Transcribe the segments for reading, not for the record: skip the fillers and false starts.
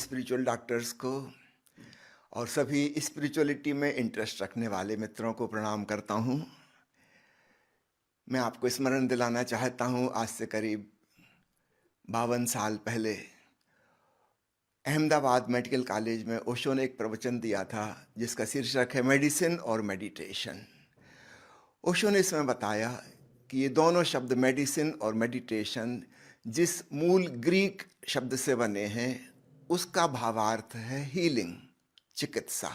Spiritual doctors को और सभी स्पिरिचुअलिटी में इंटरेस्ट रखने वाले मित्रों को प्रणाम करता हूँ। मैं आपको स्मरण दिलाना चाहता हूँ, आज से करीब 52 साल पहले अहमदाबाद मेडिकल कॉलेज में ओशो ने एक प्रवचन दिया था जिसका शीर्षक है मेडिसिन और मेडिटेशन। ओशो ने इसमें बताया कि ये दोनों शब्द मेडिसिन और मेडिटेशन जिस मूल ग्रीक शब्द से बने हैं उसका भावार्थ है हीलिंग, चिकित्सा।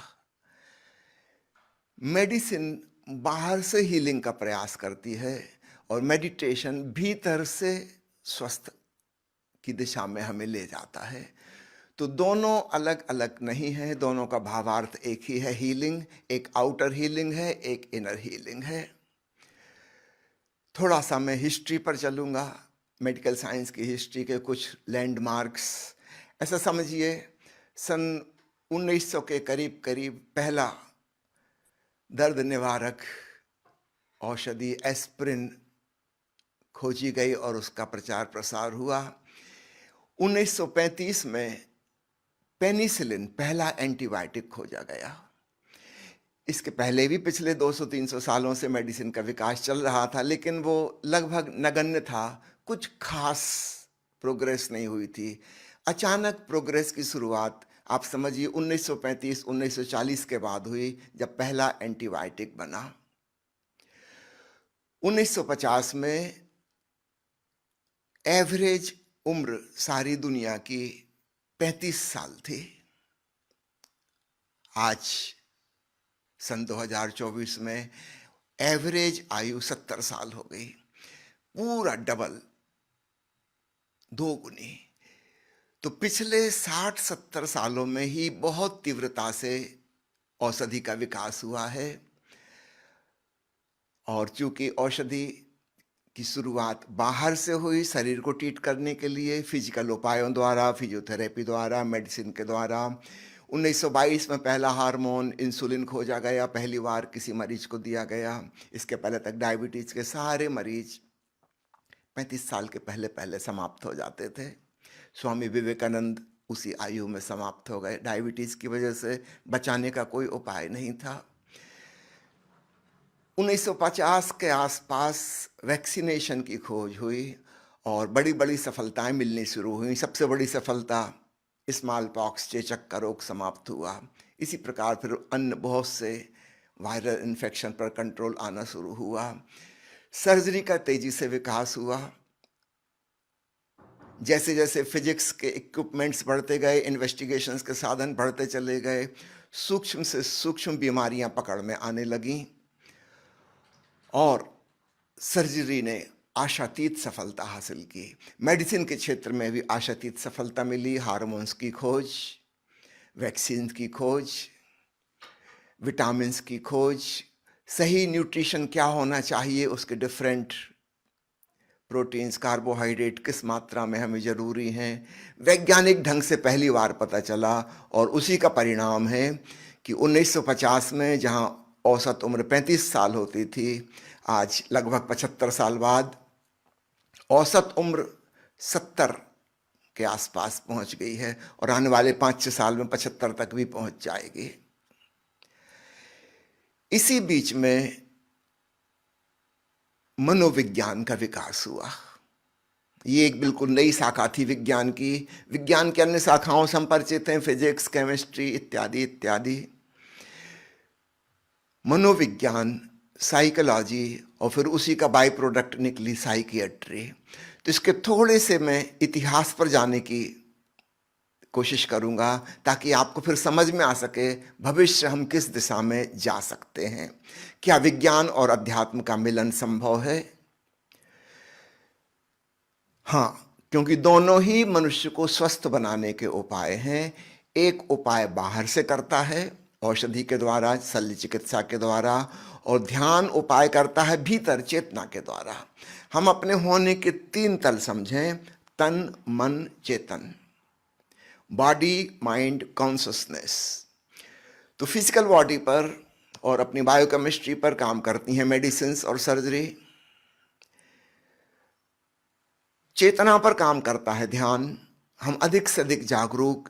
मेडिसिन बाहर से हीलिंग का प्रयास करती है और मेडिटेशन भीतर से स्वस्थ की दिशा में हमें ले जाता है। तो दोनों अलग अलग नहीं है, दोनों का भावार्थ एक ही है, हीलिंग। एक आउटर हीलिंग है, एक इनर हीलिंग है। थोड़ा सा मैं हिस्ट्री पर चलूँगा, मेडिकल साइंस की हिस्ट्री के कुछ लैंडमार्क्स। ऐसा समझिए, सन 1900 के करीब करीब पहला दर्द निवारक औषधि एस्प्रिन खोजी गई और उसका प्रचार प्रसार हुआ। 1935 में पेनिसिलिन पहला एंटीबायोटिक खोजा गया। इसके पहले भी पिछले 200-300 सालों से मेडिसिन का विकास चल रहा था, लेकिन वो लगभग नगण्य था, कुछ खास प्रोग्रेस नहीं हुई थी। अचानक प्रोग्रेस की शुरुआत आप समझिए 1935-1940 के बाद हुई, जब पहला एंटीबायोटिक बना। 1950 में एवरेज उम्र सारी दुनिया की 35 साल थी। आज सन 2024 में एवरेज आयु 70 साल हो गई, पूरा डबल, दो गुनी। तो पिछले 60-70 सालों में ही बहुत तीव्रता से औषधि का विकास हुआ है। और चूंकि औषधि की शुरुआत बाहर से हुई, शरीर को ट्रीट करने के लिए फिजिकल उपायों द्वारा, फिजियोथेरेपी द्वारा, मेडिसिन के द्वारा। 1922 में पहला हार्मोन इंसुलिन खोजा गया, पहली बार किसी मरीज को दिया गया। इसके पहले तक डायबिटीज के सारे मरीज 35 साल के पहले पहले समाप्त हो जाते थे। स्वामी विवेकानंद उसी आयु में समाप्त हो गए। डायबिटीज की वजह से बचाने का कोई उपाय नहीं था। 1950 के आसपास वैक्सीनेशन की खोज हुई और बड़ी बड़ी सफलताएं मिलनी शुरू हुई। सबसे बड़ी सफलता स्मॉल पॉक्स, चेचक का रोग समाप्त हुआ। इसी प्रकार फिर अन्य बहुत से वायरल इन्फेक्शन पर कंट्रोल आना शुरू हुआ। सर्जरी का तेजी से विकास हुआ। जैसे जैसे फिजिक्स के इक्विपमेंट्स बढ़ते गए, इन्वेस्टिगेशंस के साधन बढ़ते चले गए, सूक्ष्म से सूक्ष्म बीमारियां पकड़ में आने लगीं और सर्जरी ने आशातीत सफलता हासिल की। मेडिसिन के क्षेत्र में भी आशातीत सफलता मिली। हार्मोन्स की खोज, वैक्सीन की खोज, विटामिन्स की खोज, सही न्यूट्रिशन क्या होना चाहिए, उसके डिफरेंट प्रोटीन्स, कार्बोहाइड्रेट किस मात्रा में हमें ज़रूरी हैं, वैज्ञानिक ढंग से पहली बार पता चला। और उसी का परिणाम है कि 1950 में जहां औसत उम्र 35 साल होती थी, आज लगभग 75 साल बाद औसत उम्र 70 के आसपास पहुंच गई है और आने वाले 5-6 साल में 75 तक भी पहुंच जाएगी। इसी बीच में मनोविज्ञान का विकास हुआ। ये एक बिल्कुल नई शाखा थी विज्ञान की। विज्ञान की अन्य शाखाओं से हम परिचित हैं, फिजिक्स, केमिस्ट्री इत्यादि इत्यादि। मनोविज्ञान, साइकोलॉजी और फिर उसी का बाई प्रोडक्ट निकली साइकियाट्री। तो इसके थोड़े से मैं इतिहास पर जाने की कोशिश करूंगा ताकि आपको फिर समझ में आ सके भविष्य हम किस दिशा में जा सकते हैं। क्या विज्ञान और अध्यात्म का मिलन संभव है? हाँ, क्योंकि दोनों ही मनुष्य को स्वस्थ बनाने के उपाय हैं। एक उपाय बाहर से करता है, औषधि के द्वारा, शल्य चिकित्सा के द्वारा, और ध्यान उपाय करता है भीतर, चेतना के द्वारा। हम अपने होने के 3 तल समझें: तन, मन, चेतन, बॉडी, माइंड, कॉन्शसनेस। तो फिजिकल बॉडी पर और अपनी बायोकेमिस्ट्री पर काम करती हैं मेडिसिन्स और सर्जरी। चेतना पर काम करता है ध्यान। हम अधिक से अधिक जागरूक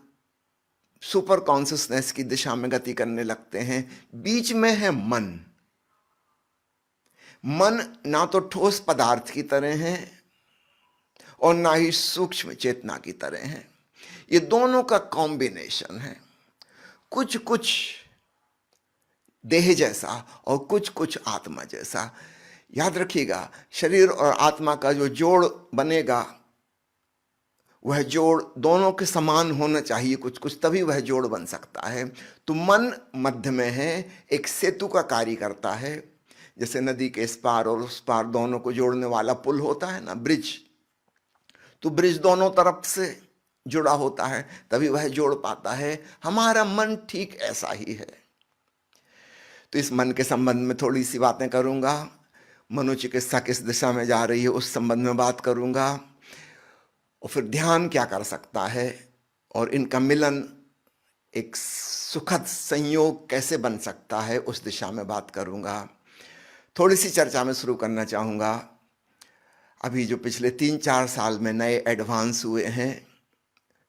सुपर कॉन्शियसनेस की दिशा में गति करने लगते हैं। बीच में है मन। मन ना तो ठोस पदार्थ की तरह है और ना ही सूक्ष्म चेतना की तरह है। ये दोनों का कॉम्बिनेशन है। कुछ कुछ देह जैसा और कुछ कुछ आत्मा जैसा। याद रखिएगा, शरीर और आत्मा का जो जोड़ बनेगा वह जोड़ दोनों के समान होना चाहिए, कुछ कुछ, तभी वह जोड़ बन सकता है। तो मन मध्य में है, एक सेतु का कार्य करता है। जैसे नदी के इस पार और उस पार दोनों को जोड़ने वाला पुल होता है ना, ब्रिज। तो ब्रिज दोनों तरफ से जुड़ा होता है, तभी वह जोड़ पाता है। हमारा मन ठीक ऐसा ही है। तो इस मन के संबंध में थोड़ी सी बातें करूंगा। मनोचिकित्सा किस दिशा में जा रही है उस संबंध में बात करूंगा, और फिर ध्यान क्या कर सकता है और इनका मिलन एक सुखद संयोग कैसे बन सकता है उस दिशा में बात करूंगा। थोड़ी सी चर्चा में शुरू करना चाहूँगा। अभी जो पिछले 3-4 साल में नए एडवांस हुए हैं,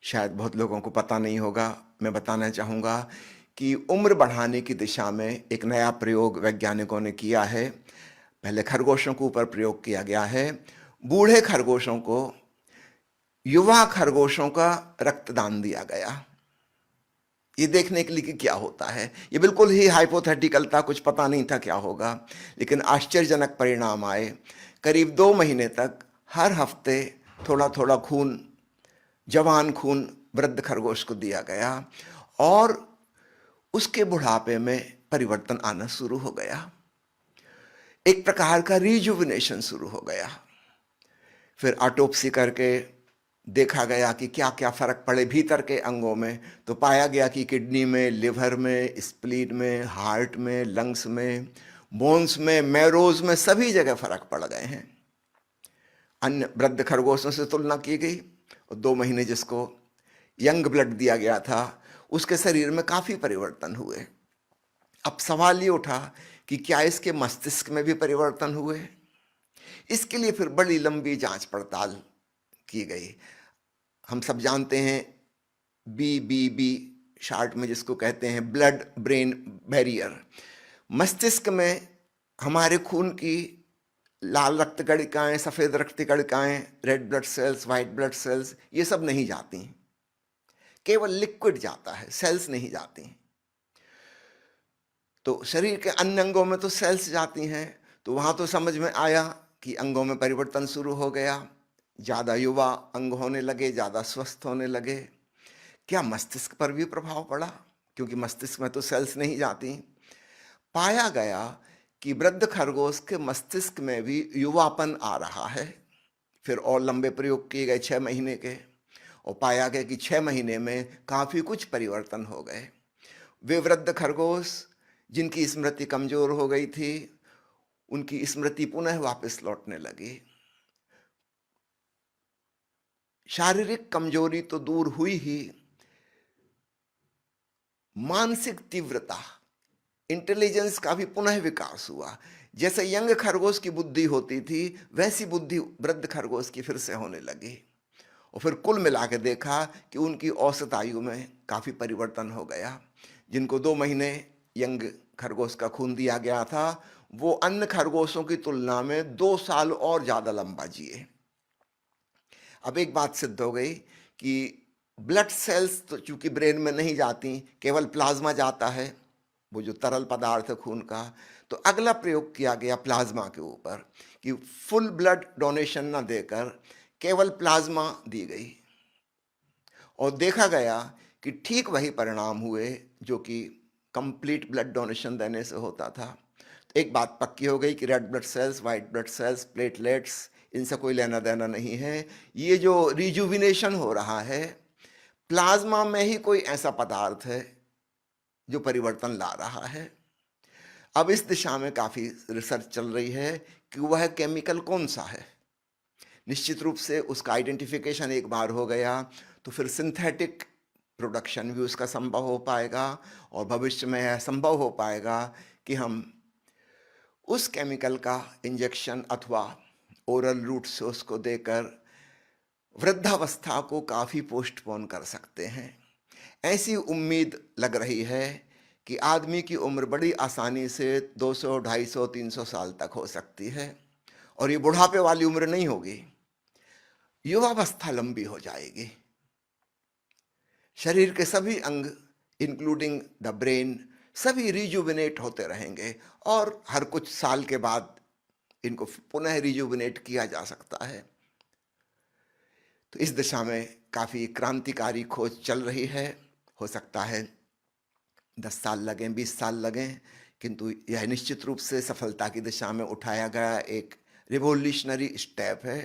शायद बहुत लोगों को पता नहीं होगा, मैं बताना चाहूँगा कि उम्र बढ़ाने की दिशा में एक नया प्रयोग वैज्ञानिकों ने किया है। पहले खरगोशों के ऊपर प्रयोग किया गया है। बूढ़े खरगोशों को युवा खरगोशों का रक्तदान दिया गया, ये देखने के लिए कि क्या होता है। ये बिल्कुल ही हाइपोथेटिकल था, कुछ पता नहीं था क्या होगा, लेकिन आश्चर्यजनक परिणाम आए। करीब 2 महीने तक हर हफ्ते थोड़ा थोड़ा खून, जवान खून वृद्ध खरगोश को दिया गया और उसके बुढ़ापे में परिवर्तन आना शुरू हो गया। एक प्रकार का रिजुविनेशन शुरू हो गया। फिर ऑटोप्सी करके देखा गया कि क्या क्या फर्क पड़े भीतर के अंगों में। तो पाया गया कि किडनी में, लिवर में, स्प्लीन में, हार्ट में, लंग्स में, बोन्स में, मैरोज में, सभी जगह फर्क पड़ गए हैं। अन्य वृद्ध खरगोशों से तुलना की गई और 2 महीने जिसको यंग ब्लड दिया गया था उसके शरीर में काफी परिवर्तन हुए। अब सवाल ये उठा कि क्या इसके मस्तिष्क में भी परिवर्तन हुए। इसके लिए फिर बड़ी लंबी जांच पड़ताल की गई। हम सब जानते हैं BBB शार्ट में जिसको कहते हैं ब्लड ब्रेन बैरियर। मस्तिष्क में हमारे खून की लाल रक्त कणिकाएं, सफेद रक्त कणिकाएं, red blood cells, white blood cells, ये सब नहीं जाती, केवल लिक्विड जाता है, सेल्स नहीं जाती। तो शरीर के अन्य अंगों में तो सेल्स जाती हैं। तो वहां तो समझ में आया कि अंगों में परिवर्तन शुरू हो गया, ज्यादा युवा अंग होने लगे, ज्यादा स्वस्थ होने लगे। क्या मस्तिष्क पर भी प्रभाव पड़ा, क्योंकि मस्तिष्क में तो सेल्स नहीं जाती। पाया गया कि वृद्ध खरगोश के मस्तिष्क में भी युवापन आ रहा है। फिर और लंबे प्रयोग किए गए 6 महीने के, और पाया गया कि 6 महीने में काफी कुछ परिवर्तन हो गए। वे वृद्ध खरगोश जिनकी स्मृति कमजोर हो गई थी, उनकी स्मृति पुनः वापस लौटने लगी। शारीरिक कमजोरी तो दूर हुई ही, मानसिक तीव्रता, इंटेलिजेंस का भी पुनः विकास हुआ। जैसे यंग खरगोश की बुद्धि होती थी वैसी बुद्धि वृद्ध खरगोश की फिर से होने लगी। और फिर कुल मिला के देखा कि उनकी औसत आयु में काफी परिवर्तन हो गया। जिनको 2 महीने यंग खरगोश का खून दिया गया था वो अन्य खरगोशों की तुलना में 2 साल और ज्यादा लंबा जिए। अब एक बात सिद्ध हो गई कि ब्लड सेल्स तो चूंकि ब्रेन में नहीं जाती, केवल प्लाज्मा जाता है, वो जो तरल पदार्थ है खून का। तो अगला प्रयोग किया गया प्लाज्मा के ऊपर कि फुल ब्लड डोनेशन ना देकर केवल प्लाज्मा दी गई, और देखा गया कि ठीक वही परिणाम हुए जो कि कंप्लीट ब्लड डोनेशन देने से होता था। तो एक बात पक्की हो गई कि red blood cells, white blood sales, platelets, इनसे कोई लेना देना नहीं है। ये जो रिजुविनेशन हो रहा है, प्लाज्मा में ही कोई ऐसा पदार्थ है जो परिवर्तन ला रहा है। अब इस दिशा में काफी रिसर्च चल रही है कि वह केमिकल कौन सा है। निश्चित रूप से उसका आइडेंटिफिकेशन एक बार हो गया तो फिर सिंथेटिक प्रोडक्शन भी उसका संभव हो पाएगा, और भविष्य में यह संभव हो पाएगा कि हम उस केमिकल का इंजेक्शन अथवा ओरल रूट से उसको देकर वृद्धावस्था को काफी पोस्टपोन कर सकते हैं। ऐसी उम्मीद लग रही है कि आदमी की उम्र बड़ी आसानी से 200, 250, 300 साल तक हो सकती है, और ये बुढ़ापे वाली उम्र नहीं होगी, युवावस्था लंबी हो जाएगी। शरीर के सभी अंग इंक्लूडिंग द ब्रेन सभी रिजुविनेट होते रहेंगे, और हर कुछ साल के बाद इनको पुनः रिजुविनेट किया जा सकता है। तो इस दिशा में काफ़ी क्रांतिकारी खोज चल रही है। हो सकता है 10 साल लगें, 20 साल लगें, किंतु यह निश्चित रूप से सफलता की दिशा में उठाया गया एक रिवोल्यूशनरी स्टेप है।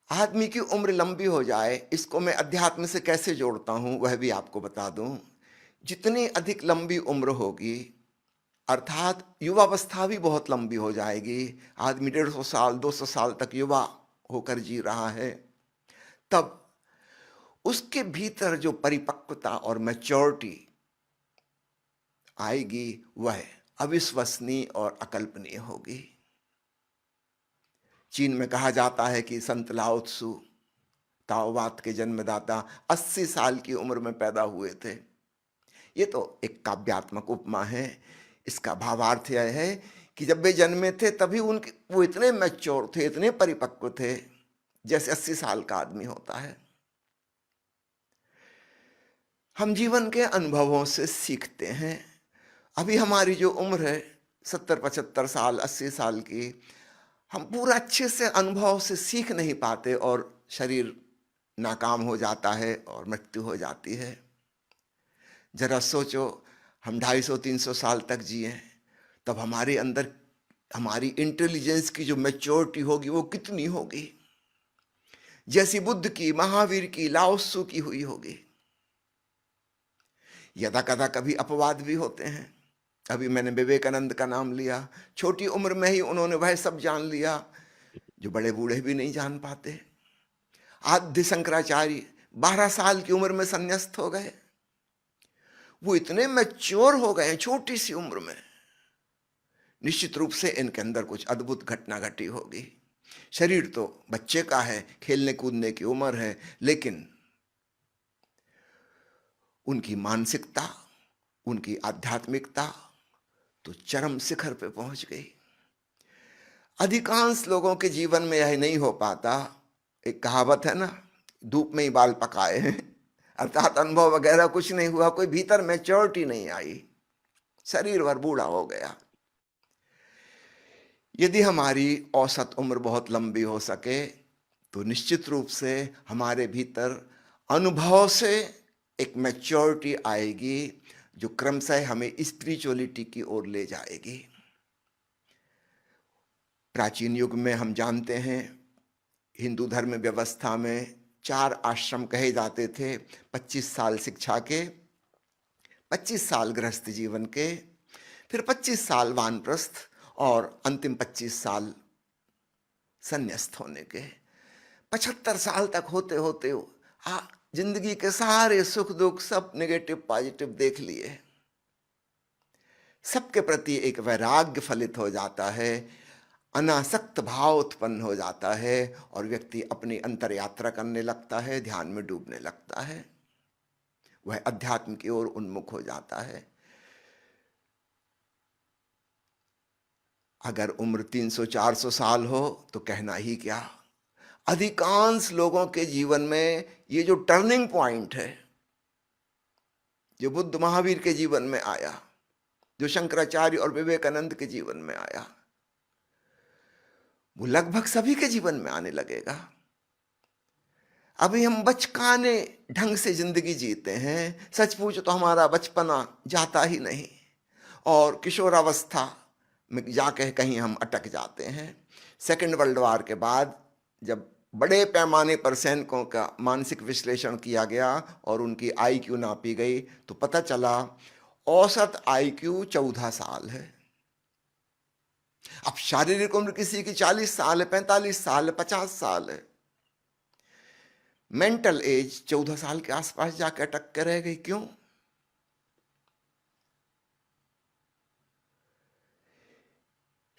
आदमी की उम्र लंबी हो जाए, इसको मैं अध्यात्म से कैसे जोड़ता हूं वह भी आपको बता दूं। जितनी अधिक लंबी उम्र होगी, अर्थात युवावस्था भी बहुत लंबी हो जाएगी, आदमी 150 साल 200 साल तक युवा होकर जी रहा है, तब उसके भीतर जो परिपक्वता और मैच्योरिटी आएगी वह अविश्वसनीय और अकल्पनीय होगी। चीन में कहा जाता है कि संत लाओ त्सु, ताओवाद के जन्मदाता, 80 साल की उम्र में पैदा हुए थे। ये तो एक काव्यात्मक उपमा है। इसका भावार्थ यह है कि जब वे जन्मे थे तभी वो इतने मैच्योर थे, इतने परिपक्व थे, जैसे 80 साल का आदमी होता है। हम जीवन के अनुभवों से सीखते हैं। अभी हमारी जो उम्र है 70-75 साल 80 साल की, हम पूरा अच्छे से अनुभव से सीख नहीं पाते और शरीर नाकाम हो जाता है और मृत्यु हो जाती है। जरा सोचो, हम 250-300 साल तक जिए, तब हमारे अंदर हमारी इंटेलिजेंस की जो मैच्योरिटी होगी वो कितनी होगी, जैसी बुद्ध की, महावीर की, लाओ त्सु की हुई होगी। यदा कदा कभी अपवाद भी होते हैं। अभी मैंने विवेकानंद का नाम लिया, छोटी उम्र में ही उन्होंने वह सब जान लिया जो बड़े बूढ़े भी नहीं जान पाते। आद्य शंकराचार्य 12 साल की उम्र में संन्यास्त हो गए। वो इतने मैच्योर हो गए छोटी सी उम्र में। निश्चित रूप से इनके अंदर कुछ अद्भुत घटना घटी होगी। शरीर तो बच्चे का है, खेलने कूदने की उम्र है, लेकिन उनकी मानसिकता, उनकी आध्यात्मिकता तो चरम शिखर पे पहुंच गई। अधिकांश लोगों के जीवन में यह नहीं हो पाता। एक कहावत है ना, धूप में ही बाल पकाए हैं, अर्थात अनुभव वगैरह कुछ नहीं हुआ, कोई भीतर मैच्योरिटी नहीं आई, शरीर भर बूढ़ा हो गया। यदि हमारी औसत उम्र बहुत लंबी हो सके तो निश्चित रूप से हमारे भीतर अनुभव से एक मैच्योरिटी आएगी जो क्रमशः हमें स्पिरिचुअलिटी की ओर ले जाएगी। प्राचीन युग में हम जानते हैं, हिंदू धर्म व्यवस्था में 4 आश्रम कहे जाते थे। 25 साल शिक्षा के, 25 साल गृहस्थ जीवन के, फिर 25 साल वानप्रस्थ और अंतिम 25 साल संन्यास्त होने के। 75 साल तक होते होते जिंदगी के सारे सुख दुख सब नेगेटिव पॉजिटिव देख लिए। सबके प्रति एक वैराग्य फलित हो जाता है, अनासक्त भाव उत्पन्न हो जाता है और व्यक्ति अपनी अंतर यात्रा करने लगता है, ध्यान में डूबने लगता है, वह अध्यात्म की ओर उन्मुख हो जाता है। अगर उम्र 300-400 साल हो तो कहना ही क्या। अधिकांश लोगों के जीवन में ये जो टर्निंग पॉइंट है, जो बुद्ध महावीर के जीवन में आया, जो शंकराचार्य और विवेकानंद के जीवन में आया, वो लगभग सभी के जीवन में आने लगेगा। अभी हम बचकाने ढंग से जिंदगी जीते हैं, सच पूछो तो हमारा बचपना जाता ही नहीं, और किशोरावस्था में जाके कहीं हम अटक जाते हैं। सेकेंड वर्ल्ड वॉर के बाद जब बड़े पैमाने पर सैनिकों का मानसिक विश्लेषण किया गया और उनकी आईक्यू नापी गई तो पता चला औसत आईक्यू 14 साल है। अब शारीरिक उम्र किसी की 40 साल है, 45 साल है, 50 साल है, मेंटल एज 14 साल के आसपास जाकर अटक कर रह गई। क्यों?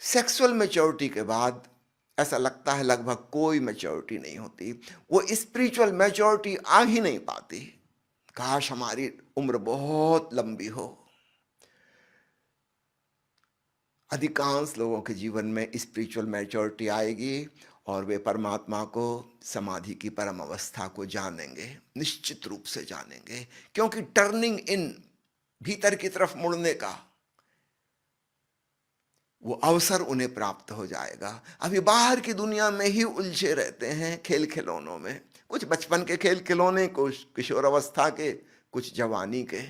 सेक्सुअल मैच्योरिटी के बाद ऐसा लगता है लगभग कोई मैच्योरिटी नहीं होती, वो स्पिरिचुअल मैच्योरिटी आ ही नहीं पाती। काश हमारी उम्र बहुत लंबी हो। अधिकांश लोगों के जीवन में स्पिरिचुअल मैच्योरिटी आएगी और वे परमात्मा को, समाधि की परम अवस्था को जानेंगे, निश्चित रूप से जानेंगे, क्योंकि टर्निंग इन, भीतर की तरफ मुड़ने का वो अवसर उन्हें प्राप्त हो जाएगा। अभी बाहर की दुनिया में ही उलझे रहते हैं, खेल खिलौनों में, कुछ बचपन के खेल खिलौने, कुछ किशोर अवस्था के, कुछ जवानी के,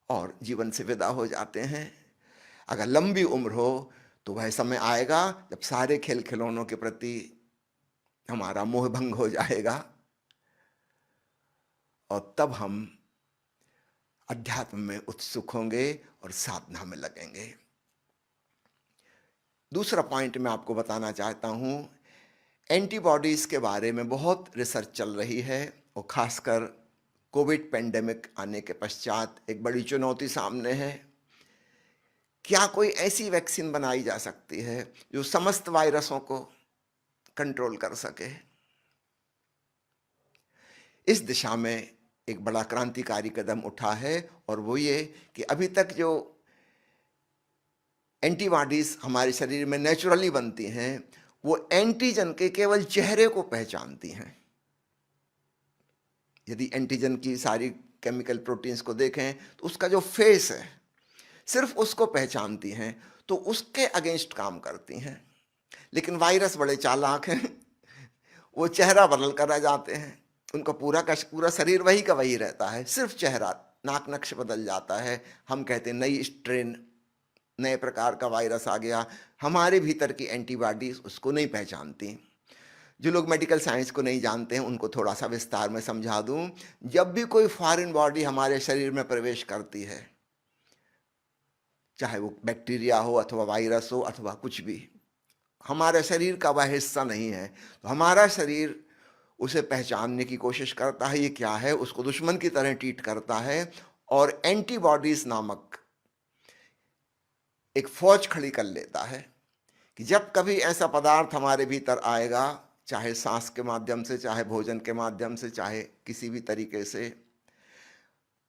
और जीवन से विदा हो जाते हैं। अगर लंबी उम्र हो तो वह समय आएगा जब सारे खेल खिलौनों के प्रति हमारा मोह भंग हो जाएगा और तब हम अध्यात्म में उत्सुक होंगे और साधना में लगेंगे। दूसरा पॉइंट मैं आपको बताना चाहता हूं, एंटीबॉडीज के बारे में बहुत रिसर्च चल रही है और खासकर कोविड पेंडेमिक आने के पश्चात एक बड़ी चुनौती सामने है। क्या कोई ऐसी वैक्सीन बनाई जा सकती है जो समस्त वायरसों को कंट्रोल कर सके? इस दिशा में एक बड़ा क्रांतिकारी कदम उठा है और वो ये कि अभी तक जो एंटीबॉडीज हमारे शरीर में नेचुरली बनती हैं वो एंटीजन के केवल चेहरे को पहचानती हैं। यदि एंटीजन की सारी केमिकल प्रोटीन्स को देखें तो उसका जो फेस है सिर्फ उसको पहचानती हैं, तो उसके अगेंस्ट काम करती हैं। लेकिन वायरस बड़े चालाक हैं, वो चेहरा बदल कर रह जाते हैं, उनका पूरा का पूरा शरीर वही का वही रहता है, सिर्फ चेहरा, नाक नक्श बदल जाता है। हम कहते हैं नई स्ट्रेन, नए प्रकार का वायरस आ गया। हमारे भीतर की एंटीबॉडीज उसको नहीं पहचानती। जो लोग मेडिकल साइंस को नहीं जानते हैं उनको थोड़ा सा विस्तार में समझा दूं। जब भी कोई फॉरेन बॉडी हमारे शरीर में प्रवेश करती है, चाहे वो बैक्टीरिया हो अथवा वायरस हो अथवा कुछ भी, हमारे शरीर का वह हिस्सा नहीं है, तो हमारा शरीर उसे पहचानने की कोशिश करता है, ये क्या है, उसको दुश्मन की तरह ट्रीट करता है और एंटीबॉडीज नामक एक फौज खड़ी कर लेता है कि जब कभी ऐसा पदार्थ हमारे भीतर आएगा, चाहे सांस के माध्यम से, चाहे भोजन के माध्यम से, चाहे किसी भी तरीके से,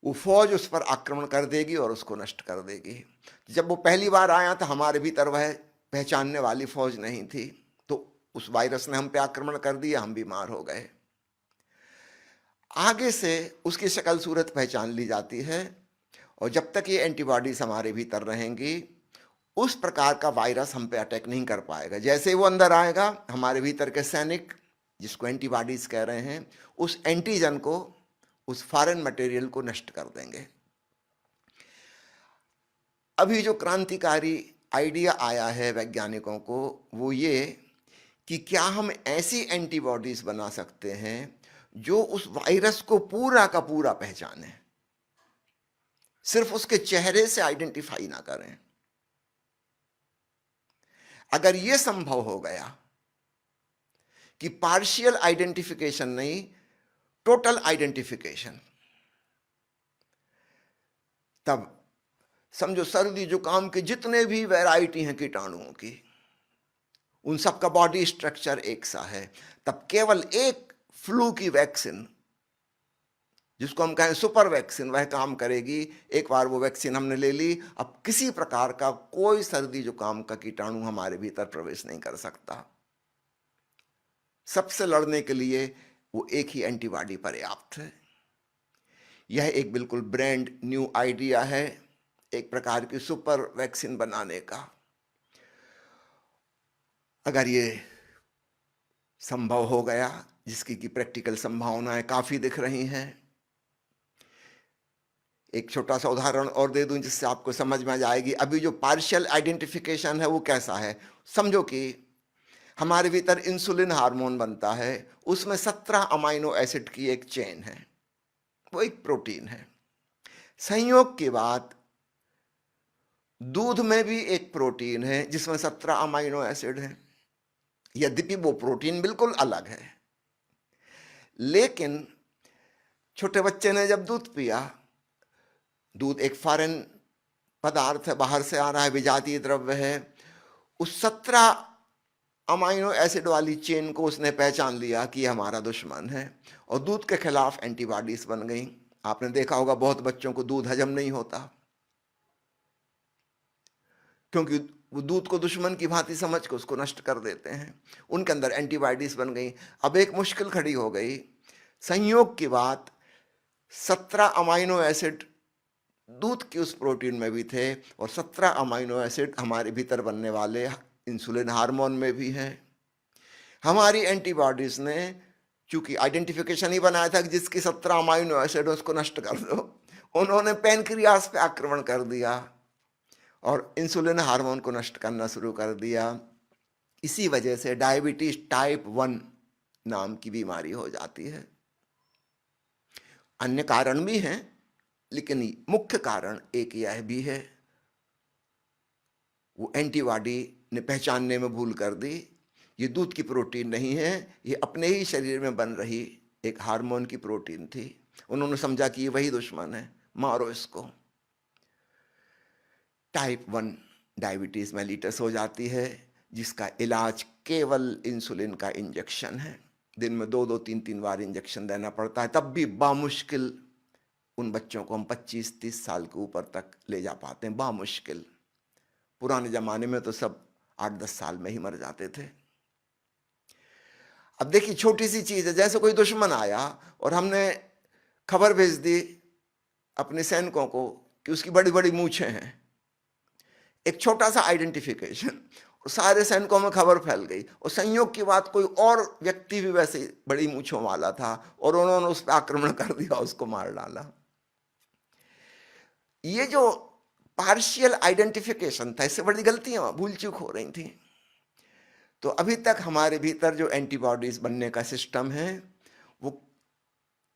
वो फौज उस पर आक्रमण कर देगी और उसको नष्ट कर देगी। जब वो पहली बार आया तो हमारे भीतर वह पहचानने वाली फौज नहीं थी, तो उस वायरस ने हम पे आक्रमण कर दिया, हम बीमार हो गए। आगे से उसकी शक्ल सूरत पहचान ली जाती है और जब तक ये एंटीबॉडीज हमारे भीतर रहेंगी उस प्रकार का वायरस हम पे अटैक नहीं कर पाएगा। जैसे वो अंदर आएगा, हमारे भीतर के सैनिक, जिसको एंटीबॉडीज कह रहे हैं, उस एंटीजन को, उस फॉरेन मटेरियल को नष्ट कर देंगे। अभी जो क्रांतिकारी आइडिया आया है वैज्ञानिकों को वो ये कि क्या हम ऐसी एंटीबॉडीज बना सकते हैं जो उस वायरस को पूरा का पूरा पहचाने, सिर्फ उसके चेहरे से आइडेंटिफाई ना करें। अगर यह संभव हो गया कि पार्शियल आइडेंटिफिकेशन नहीं, टोटल आइडेंटिफिकेशन, तब समझो सर्दी जुकाम के जितने भी वैरायटी हैं कीटाणुओं की, उन सब का बॉडी स्ट्रक्चर एक सा है। तब केवल एक फ्लू की वैक्सीन, जिसको हम कहें सुपर वैक्सीन, वह काम करेगी। एक बार वो वैक्सीन हमने ले ली, अब किसी प्रकार का कोई सर्दी जुकाम का कीटाणु हमारे भीतर प्रवेश नहीं कर सकता। सबसे लड़ने के लिए वो एक ही एंटीबॉडी पर्याप्त है। यह एक बिल्कुल ब्रांड न्यू आइडिया है, एक प्रकार की सुपर वैक्सीन बनाने का। अगर ये संभव हो गया, जिसकी की प्रैक्टिकल संभावनाएं काफी दिख रही हैं, एक छोटा सा उदाहरण और दे दूं जिससे आपको समझ में आ जाएगी। अभी जो पार्शियल आइडेंटिफिकेशन है वो कैसा है, समझो कि हमारे भीतर इंसुलिन हार्मोन बनता है, उसमें 17 अमाइनो एसिड की एक चेन है, वो एक प्रोटीन है। संयोग की बात, दूध में भी एक प्रोटीन है जिसमें 17 अमाइनो एसिड है। यद्यपि वो प्रोटीन बिल्कुल अलग है, लेकिन छोटे बच्चे ने जब दूध पिया, दूध एक फॉरेन पदार्थ है, बाहर से आ रहा है, विजातीय द्रव्य है, उस 17 अमाइनो एसिड वाली चेन को उसने पहचान लिया कि ये हमारा दुश्मन है और दूध के खिलाफ एंटीबॉडीज बन गई। आपने देखा होगा बहुत बच्चों को दूध हजम नहीं होता, क्योंकि वो दूध को दुश्मन की भांति समझ के उसको नष्ट कर देते हैं। उनके अंदर एंटीबॉडीज बन गई। अब एक मुश्किल खड़ी हो गई। संयोग की बात, 17 अमाइनो एसिड दूध की उस प्रोटीन में भी थे और 17 अमाइनो एसिड हमारे भीतर बनने वाले इंसुलिन हार्मोन में भी हैं। हमारी एंटीबॉडीज ने चूंकि आइडेंटिफिकेशन ही बनाया था कि जिसकी 17 अमाइनो एसिड उसको नष्ट कर दो, उन्होंने पैनक्रियास पे आक्रमण कर दिया और इंसुलिन हार्मोन को नष्ट करना शुरू कर दिया। इसी वजह से डायबिटीज टाइप 1 नाम की बीमारी हो जाती है। अन्य कारण भी हैं, लेकिन मुख्य कारण एक यह भी है, वो एंटीबॉडी ने पहचानने में भूल कर दी। ये दूध की प्रोटीन नहीं है, ये अपने ही शरीर में बन रही एक हार्मोन की प्रोटीन थी। उन्होंने समझा कि ये वही दुश्मन है, मारो इसको। टाइप 1 डायबिटीज मेलिटस हो जाती है, जिसका इलाज केवल इंसुलिन का इंजेक्शन है। दिन में 2-2, 3-3 बार इंजेक्शन देना पड़ता है, तब भी बामुश्किल उन बच्चों को हम 25-30 साल के ऊपर तक ले जा पाते हैं, बामुश्किल। पुराने जमाने में तो सब 8-10 साल में ही मर जाते थे। अब देखिए, छोटी सी चीज है, जैसे कोई दुश्मन आया और हमने खबर भेज दी अपने सैनिकों को कि उसकी बड़ी बड़ी मूछें हैं। एक छोटा सा आइडेंटिफिकेशन, सारे सैनिकों में खबर फैल गई। और संयोग की बात, कोई और व्यक्ति भी वैसे बड़ी मूछों वाला था और उन्होंने उस पर आक्रमण कर दिया, उसको मार डाला। ये जो पार्शियल आइडेंटिफिकेशन था, इससे बड़ी गलतियां, भूल चूक हो रही थी। तो अभी तक हमारे भीतर जो एंटीबॉडीज बनने का सिस्टम है, वो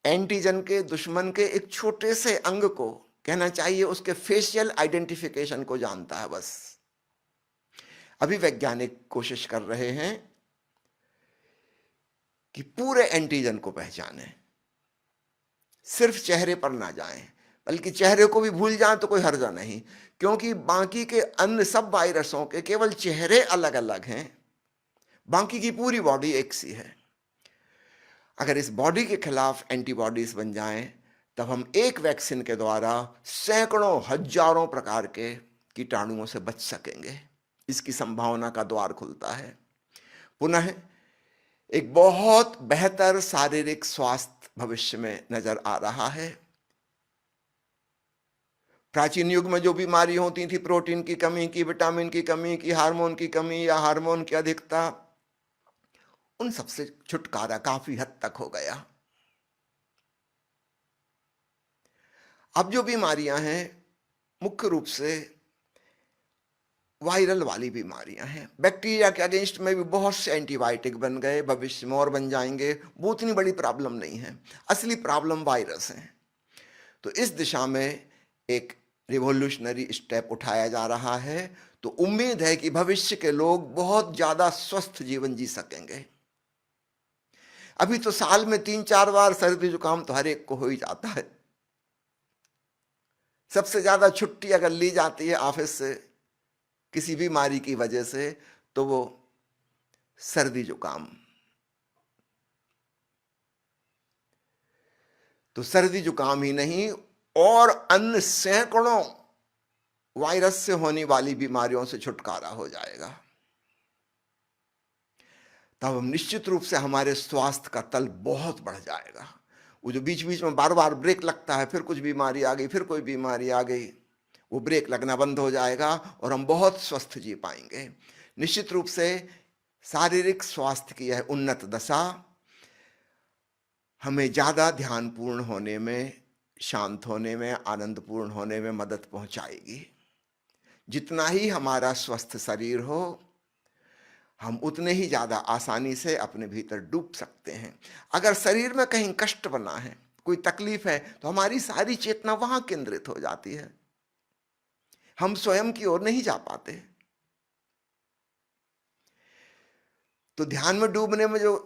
एंटीजन के, दुश्मन के एक छोटे से अंग को, कहना चाहिए उसके फेशियल आइडेंटिफिकेशन को जानता है बस। अभी वैज्ञानिक कोशिश कर रहे हैं कि पूरे एंटीजन को पहचाने, सिर्फ चेहरे पर ना जाएं, बल्कि चेहरे को भी भूल जाएं तो कोई हर्जा नहीं, क्योंकि बाकी के अन्य सब वायरसों के केवल चेहरे अलग अलग हैं, बाकी की पूरी बॉडी एक सी है। अगर इस बॉडी के खिलाफ एंटीबॉडीज बन जाएं, तब हम एक वैक्सीन के द्वारा सैकड़ों हजारों प्रकार के कीटाणुओं से बच सकेंगे। इसकी संभावना का द्वार खुलता है। पुनः एक बहुत बेहतर शारीरिक स्वास्थ्य भविष्य में नजर आ रहा है। प्राचीन युग में जो बीमारी होती थी, प्रोटीन की कमी की, विटामिन की कमी की, हार्मोन की कमी या हार्मोन की अधिकता, उन सबसे छुटकारा काफी हद तक हो गया। अब जो बीमारियां हैं, मुख्य रूप से वायरल वाली बीमारियां हैं। बैक्टीरिया के अगेंस्ट में भी बहुत से एंटीबायोटिक बन गए, भविष्य में और बन जाएंगे। वो उतनी बड़ी प्रॉब्लम नहीं है, असली प्रॉब्लम वायरस है। तो इस दिशा में एक रिवॉल्यूशनरी स्टेप उठाया जा रहा है। तो उम्मीद है कि भविष्य के लोग बहुत ज्यादा स्वस्थ जीवन जी सकेंगे। अभी तो साल में 3-4 बार सर्दी जुकाम तो हर एक को हो ही जाता है। सबसे ज्यादा छुट्टी अगर ली जाती है ऑफिस से किसी बीमारी की वजह से, तो वो सर्दी जुकाम। तो सर्दी जुकाम ही नहीं, और अन्य सैकड़ों वायरस से होने वाली बीमारियों से छुटकारा हो जाएगा। तब हम निश्चित रूप से हमारे स्वास्थ्य का तल बहुत बढ़ जाएगा। वो जो बीच बीच में बार बार ब्रेक लगता है, फिर कुछ बीमारी आ गई, फिर कोई बीमारी आ गई, वो ब्रेक लगना बंद हो जाएगा और हम बहुत स्वस्थ जी पाएंगे। निश्चित रूप से शारीरिक स्वास्थ्य की यह उन्नत दशा हमें ज्यादा ध्यानपूर्ण होने में, शांत होने में, आनंदपूर्ण होने में मदद पहुंचाएगी। जितना ही हमारा स्वस्थ शरीर हो, हम उतने ही ज्यादा आसानी से अपने भीतर डूब सकते हैं। अगर शरीर में कहीं कष्ट बना है, कोई तकलीफ है, तो हमारी सारी चेतना वहां केंद्रित हो जाती है, हम स्वयं की ओर नहीं जा पाते। तो ध्यान में डूबने में जो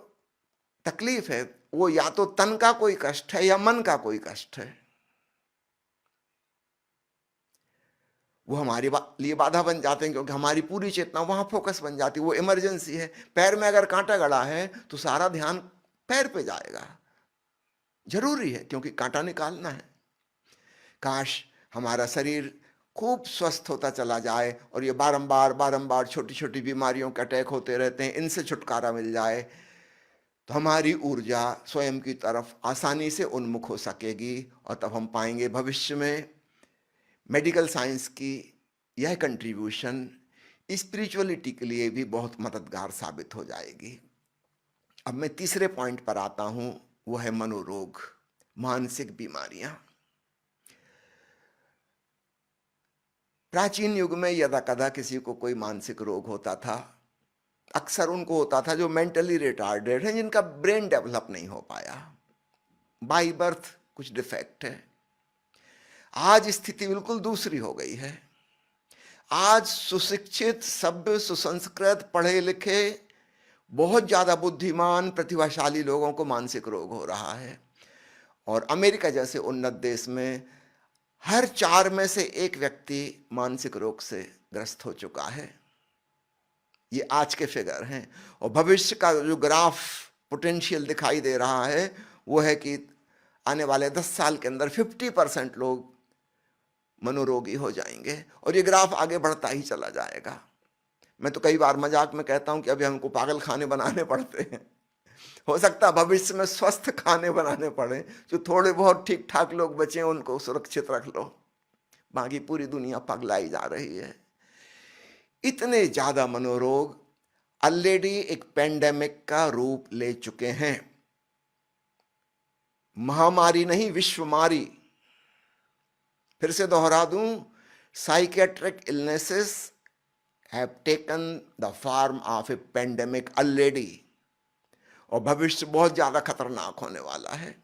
तकलीफ है, वो या तो तन का कोई कष्ट है या मन का कोई कष्ट है। वो हमारे लिए बाधा बन जाते हैं, क्योंकि हमारी पूरी चेतना वहां फोकस बन जाती है। वो इमरजेंसी है। पैर में अगर कांटा गड़ा है तो सारा ध्यान पैर पे जाएगा, जरूरी है, क्योंकि कांटा निकालना है। काश हमारा शरीर खूब स्वस्थ होता चला जाए और ये बारंबार बारंबार छोटी छोटी बीमारियों के अटैक होते रहते हैं, इनसे छुटकारा मिल जाए, तो हमारी ऊर्जा स्वयं की तरफ आसानी से उन्मुख हो सकेगी। और तब हम पाएंगे भविष्य में मेडिकल साइंस की यह कंट्रीब्यूशन स्पिरिचुअलिटी के लिए भी बहुत मददगार साबित हो जाएगी। अब मैं तीसरे पॉइंट पर आता हूं, वो है मनोरोग, मानसिक बीमारियां। प्राचीन युग में यदा कदा किसी को कोई मानसिक रोग होता था, अक्सर उनको होता था जो मेंटली रिटार्डेड हैं, जिनका ब्रेन डेवलप नहीं हो पाया, बाई बर्थ कुछ डिफेक्ट है। आज स्थिति बिल्कुल दूसरी हो गई है। आज सुशिक्षित, सभ्य, सुसंस्कृत, पढ़े लिखे, बहुत ज्यादा बुद्धिमान, प्रतिभाशाली लोगों को मानसिक रोग हो रहा है। और अमेरिका जैसे उन्नत देश में हर 4 में से 1 व्यक्ति मानसिक रोग से ग्रस्त हो चुका है। ये आज के फिगर हैं। और भविष्य का जो ग्राफ पोटेंशियल दिखाई दे रहा है वो है कि आने वाले 10 साल के अंदर 50% लोग मनोरोगी हो जाएंगे, और ये ग्राफ आगे बढ़ता ही चला जाएगा। मैं तो कई बार मजाक में कहता हूं कि अभी हमको पागल खाने बनाने पड़ते हैं। हो सकता है भविष्य में स्वस्थ खाने बनाने पड़े, जो थोड़े बहुत ठीक ठाक लोग बचे उनको सुरक्षित रख लो, बाकी पूरी दुनिया पगलाई जा रही है। इतने ज्यादा मनोरोग ऑलरेडी एक पेंडेमिक का रूप ले चुके हैं। महामारी नहीं, विश्वमारी। फिर से दोहरा दूं, psychiatric illnesses have taken the form of A pandemic already, और भविष्य बहुत ज्यादा खतरनाक होने वाला है।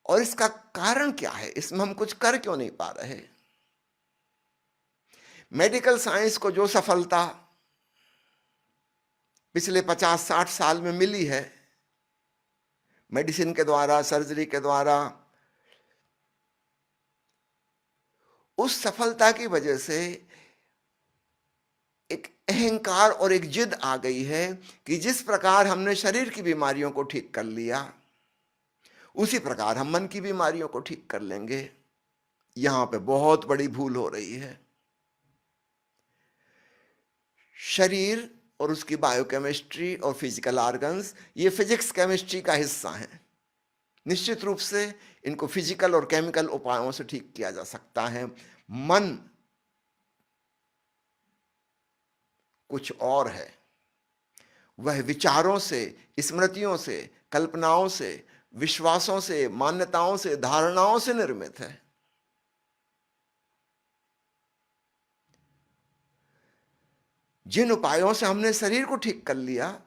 और इसका कारण क्या है? इसमें हम कुछ कर क्यों नहीं पा रहे? मेडिकल साइंस को जो सफलता पिछले 50-60 साल में मिली है, मेडिसिन के द्वारा, सर्जरी के द्वारा, उस सफलता की वजह से एक अहंकार और एक जिद आ गई है कि जिस प्रकार हमने शरीर की बीमारियों को ठीक कर लिया, उसी प्रकार हम मन की बीमारियों को ठीक कर लेंगे। यहां पे बहुत बड़ी भूल हो रही है। शरीर और उसकी बायोकेमिस्ट्री और फिजिकल ऑर्गन्स, ये फिजिक्स केमिस्ट्री का हिस्सा है। निश्चित रूप से इनको फिजिकल और केमिकल उपायों से ठीक किया जा सकता है। मन कुछ और है। वह विचारों से, स्मृतियों से, कल्पनाओं से, विश्वासों से, मान्यताओं से, धारणाओं से निर्मित है। जिन उपायों से हमने शरीर को ठीक कर लिया,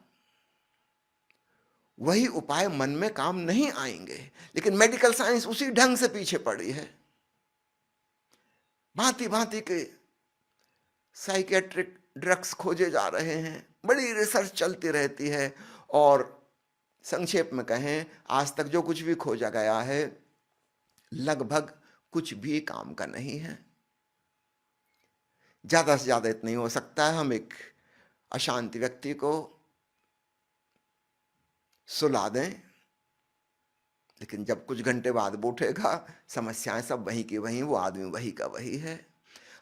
वही उपाय मन में काम नहीं आएंगे। लेकिन मेडिकल साइंस उसी ढंग से पीछे पड़ी है। भांति भांति के साइकेट्रिक ड्रग्स खोजे जा रहे हैं, बड़ी रिसर्च चलती रहती है। और संक्षेप में कहें, आज तक जो कुछ भी खोजा गया है लगभग कुछ भी काम का नहीं है। ज्यादा से ज्यादा इतना ही हो सकता है, हम एक अशांत व्यक्ति को सुला दें, लेकिन जब कुछ घंटे बाद वो उठेगा, समस्याएं सब वहीं की वहीं, वो आदमी वही का वही है।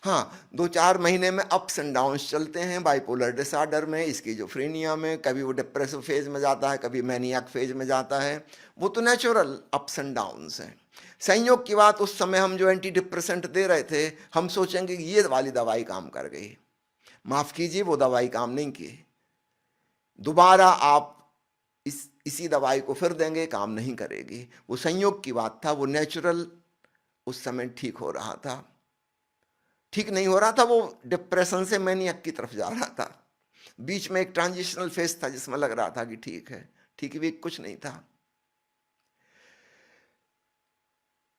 हाँ, 2-4 महीने में अप्स एंड डाउन्स चलते हैं। बाइपोलर डिसऑर्डर में, स्किज़ोफ्रेनिया में, कभी वो डिप्रेसिव फेज में जाता है, कभी मैनियाक फेज में जाता है। वो तो नेचुरल अप्स एंड डाउन्स हैं। संयोग की बात, उस समय हम जो एंटी डिप्रेसेंट दे रहे थे, हम सोचेंगे कि ये वाली दवाई काम कर गई। माफ कीजिए, वो दवाई काम नहीं की। दोबारा आप इसी दवाई को फिर देंगे, काम नहीं करेगी। वो संयोग की बात था, वो नेचुरल उस समय ठीक हो रहा था। ठीक नहीं हो रहा था, वो डिप्रेशन से मैनियक की तरफ जा रहा था। बीच में एक ट्रांजिशनल फेज था जिसमें लग रहा था कि ठीक है, ठीक भी कुछ नहीं था।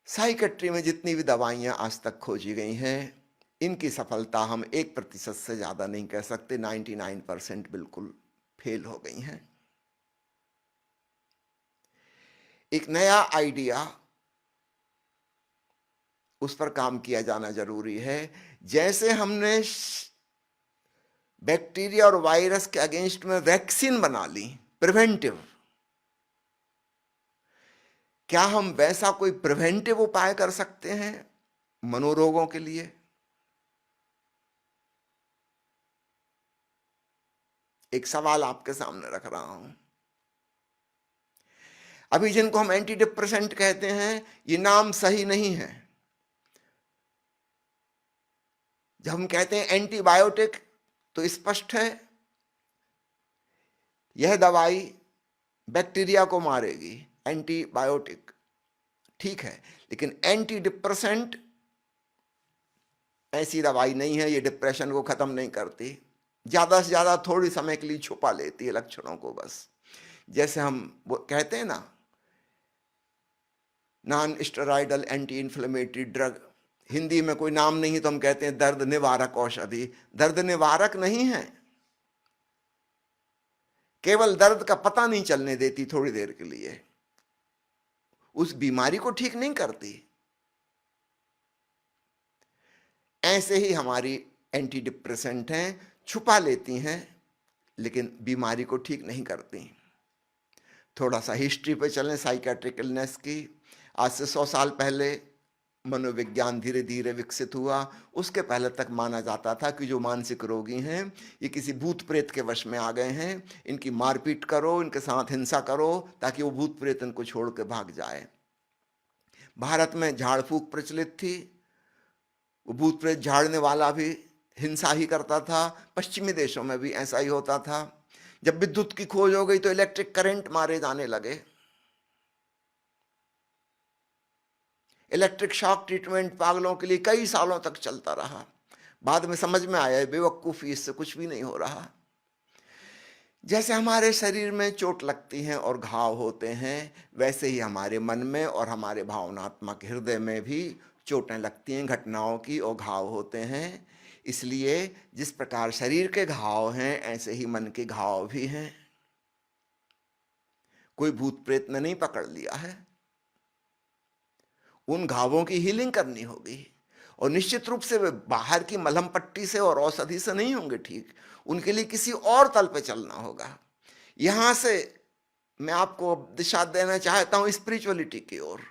साइकेट्री में जितनी भी दवाइयां आज तक खोजी गई हैं, इनकी सफलता हम 1% से ज्यादा नहीं कह सकते। 99% बिल्कुल फेल हो गई हैं। एक नया आइडिया उस पर काम किया जाना जरूरी है। जैसे हमने बैक्टीरिया और वायरस के अगेंस्ट में वैक्सीन बना ली प्रिवेंटिव, क्या हम वैसा कोई प्रिवेंटिव उपाय कर सकते हैं मनोरोगों के लिए? एक सवाल आपके सामने रख रहा हूं। अभी जिनको हम एंटी डिप्रेसेंट कहते हैं, ये नाम सही नहीं है। जब हम कहते हैं एंटीबायोटिक तो स्पष्ट है यह दवाई बैक्टीरिया को मारेगी, एंटीबायोटिक ठीक है। लेकिन एंटी डिप्रेसेंट ऐसी दवाई नहीं है, ये डिप्रेशन को खत्म नहीं करती, ज्यादा से ज्यादा थोड़ी समय के लिए छुपा लेती है लक्षणों को बस। जैसे हम वो कहते हैं ना, non steroidal anti inflammatory drug, Hindi में कोई नाम नहीं तो हम कहते हैं दर्द निवारक औषधि। दर्द निवारक नहीं है, केवल दर्द का पता नहीं चलने देती थोड़ी देर के लिए, उस बीमारी को ठीक नहीं करती। ऐसे ही हमारी एंटी डिप्रेसेंट हैं, छुपा लेती हैं लेकिन बीमारी को ठीक नहीं करती। थोड़ा सा हिस्ट्री पे चलें साइकेट्रिक इलनेस की। आज से 100 साल पहले मनोविज्ञान धीरे धीरे विकसित हुआ। उसके पहले तक माना जाता था कि जो मानसिक रोगी हैं ये किसी भूत प्रेत के वश में आ गए हैं, इनकी मारपीट करो, इनके साथ हिंसा करो ताकि वो भूत प्रेत इनको छोड़ के भाग जाए। भारत में झाड़ फूक प्रचलित थी, वो भूत प्रेत झाड़ने वाला भी हिंसा ही करता था। पश्चिमी देशों में भी ऐसा ही होता था। जब विद्युत की खोज हो गई तो इलेक्ट्रिक करंट मारे जाने लगे। इलेक्ट्रिक शॉक ट्रीटमेंट पागलों के लिए कई सालों तक चलता रहा। बाद में समझ में आया बेवकूफ़ी, इससे कुछ भी नहीं हो रहा। जैसे हमारे शरीर में चोट लगती है और घाव होते हैं, वैसे ही हमारे मन में और हमारे भावनात्मक हृदय में भी चोटें लगती हैं, घटनाओं की, और घाव होते हैं। इसलिए जिस प्रकार शरीर के घाव हैं ऐसे ही मन के घाव भी हैं। कोई भूत प्रेत ने नहीं पकड़ लिया है, उन घावों की हीलिंग करनी होगी। और निश्चित रूप से वे बाहर की मलहम पट्टी से और औषधि से नहीं होंगे ठीक, उनके लिए किसी और तल पे चलना होगा। यहां से मैं आपको दिशा देना चाहता हूं स्पिरिचुअलिटी की ओर।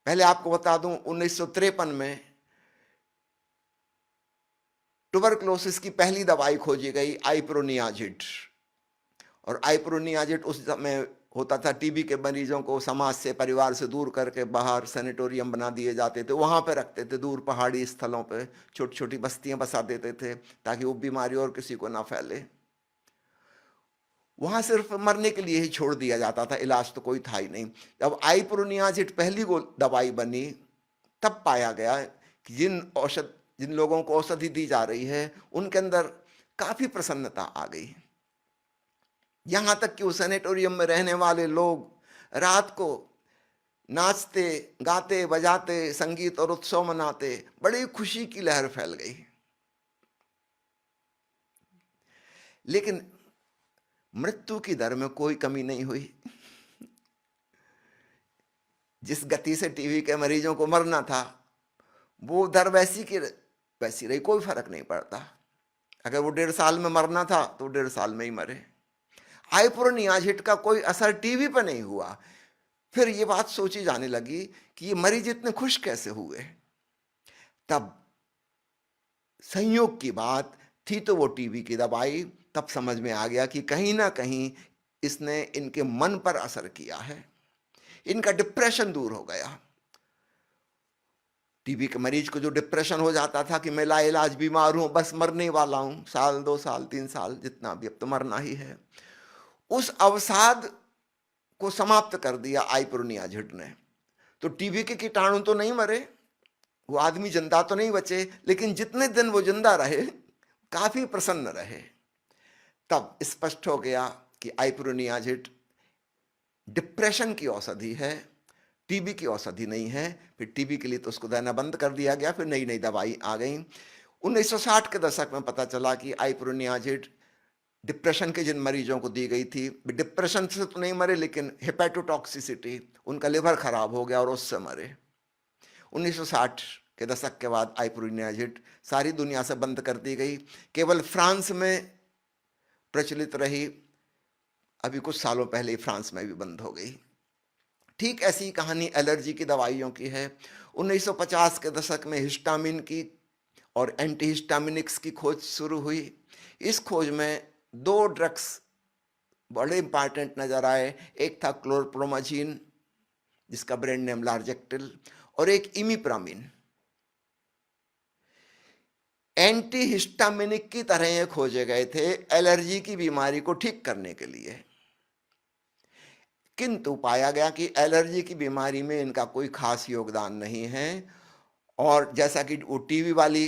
पहले आपको बता दूं 1953 में ट्यूबरक्लोसिस की पहली दवाई खोजी गई, आइप्रोनियाजिड। और आइप्रोनियाजिड उस समय होता था टीबी के मरीजों को समाज से, परिवार से दूर करके बाहर सैनिटोरियम बना दिए जाते थे, वहां पे रखते थे, दूर पहाड़ी स्थलों पे छोटी छोटी बस्तियां बसा देते थे ताकि वो बीमारी और किसी को ना फैले। वहां सिर्फ मरने के लिए ही छोड़ दिया जाता था, इलाज तो कोई था ही नहीं। जब आइप्रोनियाजिड पहली दवाई बनी तब पाया गया कि जिन लोगों को औषधि दी जा रही है उनके अंदर काफी प्रसन्नता आ गई। यहां तक कि उस सैनिटोरियम में रहने वाले लोग रात को नाचते गाते बजाते संगीत और उत्सव मनाते, बड़ी खुशी की लहर फैल गई। लेकिन मृत्यु की दर में कोई कमी नहीं हुई। जिस गति से टीबी के मरीजों को मरना था वो दर वैसी की वैसी रही, कोई फर्क नहीं पड़ता। अगर वो 1.5 साल में मरना था तो 1.5 साल में ही मरे। आइप्रोनियाजिड का कोई असर टीबी पर नहीं हुआ। फिर ये बात सोची जाने लगी कि ये मरीज इतने खुश कैसे हुए। तब संयोग की बात थी तो वो टीबी की दवाई, तब समझ में आ गया कि कहीं ना कहीं इसने इनके मन पर असर किया है, इनका डिप्रेशन दूर हो गया। टीबी के मरीज को जो डिप्रेशन हो जाता था कि मैं लाइलाज बीमार हूं, बस मरने वाला हूं, 1 साल 2 साल 3 साल जितना भी, अब तो मरना ही है, उस अवसाद को समाप्त कर दिया आइप्रोनियाजिड ने। तो टीबी के कीटाणु तो नहीं मरे, वो आदमी जिंदा तो नहीं बचे, लेकिन जितने दिन वो जिंदा रहे काफी प्रसन्न रहे। तब स्पष्ट हो गया कि आइप्रोनियाजिड डिप्रेशन की औषधि है, टीबी की औषधि नहीं है। फिर टीबी के लिए तो उसको देना बंद कर दिया गया, फिर नई नई दवाई आ गई। 1960 के दशक में पता चला कि आइप्रोनियाजिड डिप्रेशन के जिन मरीजों को दी गई थी, डिप्रेशन से तो नहीं मरे लेकिन हेपेटोटॉक्सिसिटी, उनका लिवर खराब हो गया और उससे मरे। 1960 के दशक के बाद आइप्रोनियाजिड सारी दुनिया से बंद कर दी गई, केवल फ्रांस में प्रचलित रही। अभी कुछ सालों पहले ही फ्रांस में भी बंद हो गई। ठीक ऐसी कहानी एलर्जी की दवाइयों की है। 1950 के दशक में हिस्टामिन की और एंटीहिस्टामिनिक्स की खोज शुरू हुई। इस खोज में दो ड्रग्स बड़े इंपॉर्टेंट नजर आए। एक था क्लोरप्रोमाजीन, जिसका ब्रांड नेम लार्जेक्टिल, और एक इमिप्रामिन। एंटीहिस्टामिनिक की तरह ये खोजे गए थे एलर्जी की बीमारी को ठीक करने के लिए, किंतु पाया गया कि एलर्जी की बीमारी में इनका कोई खास योगदान नहीं है। और जैसा कि वो टीवी वाली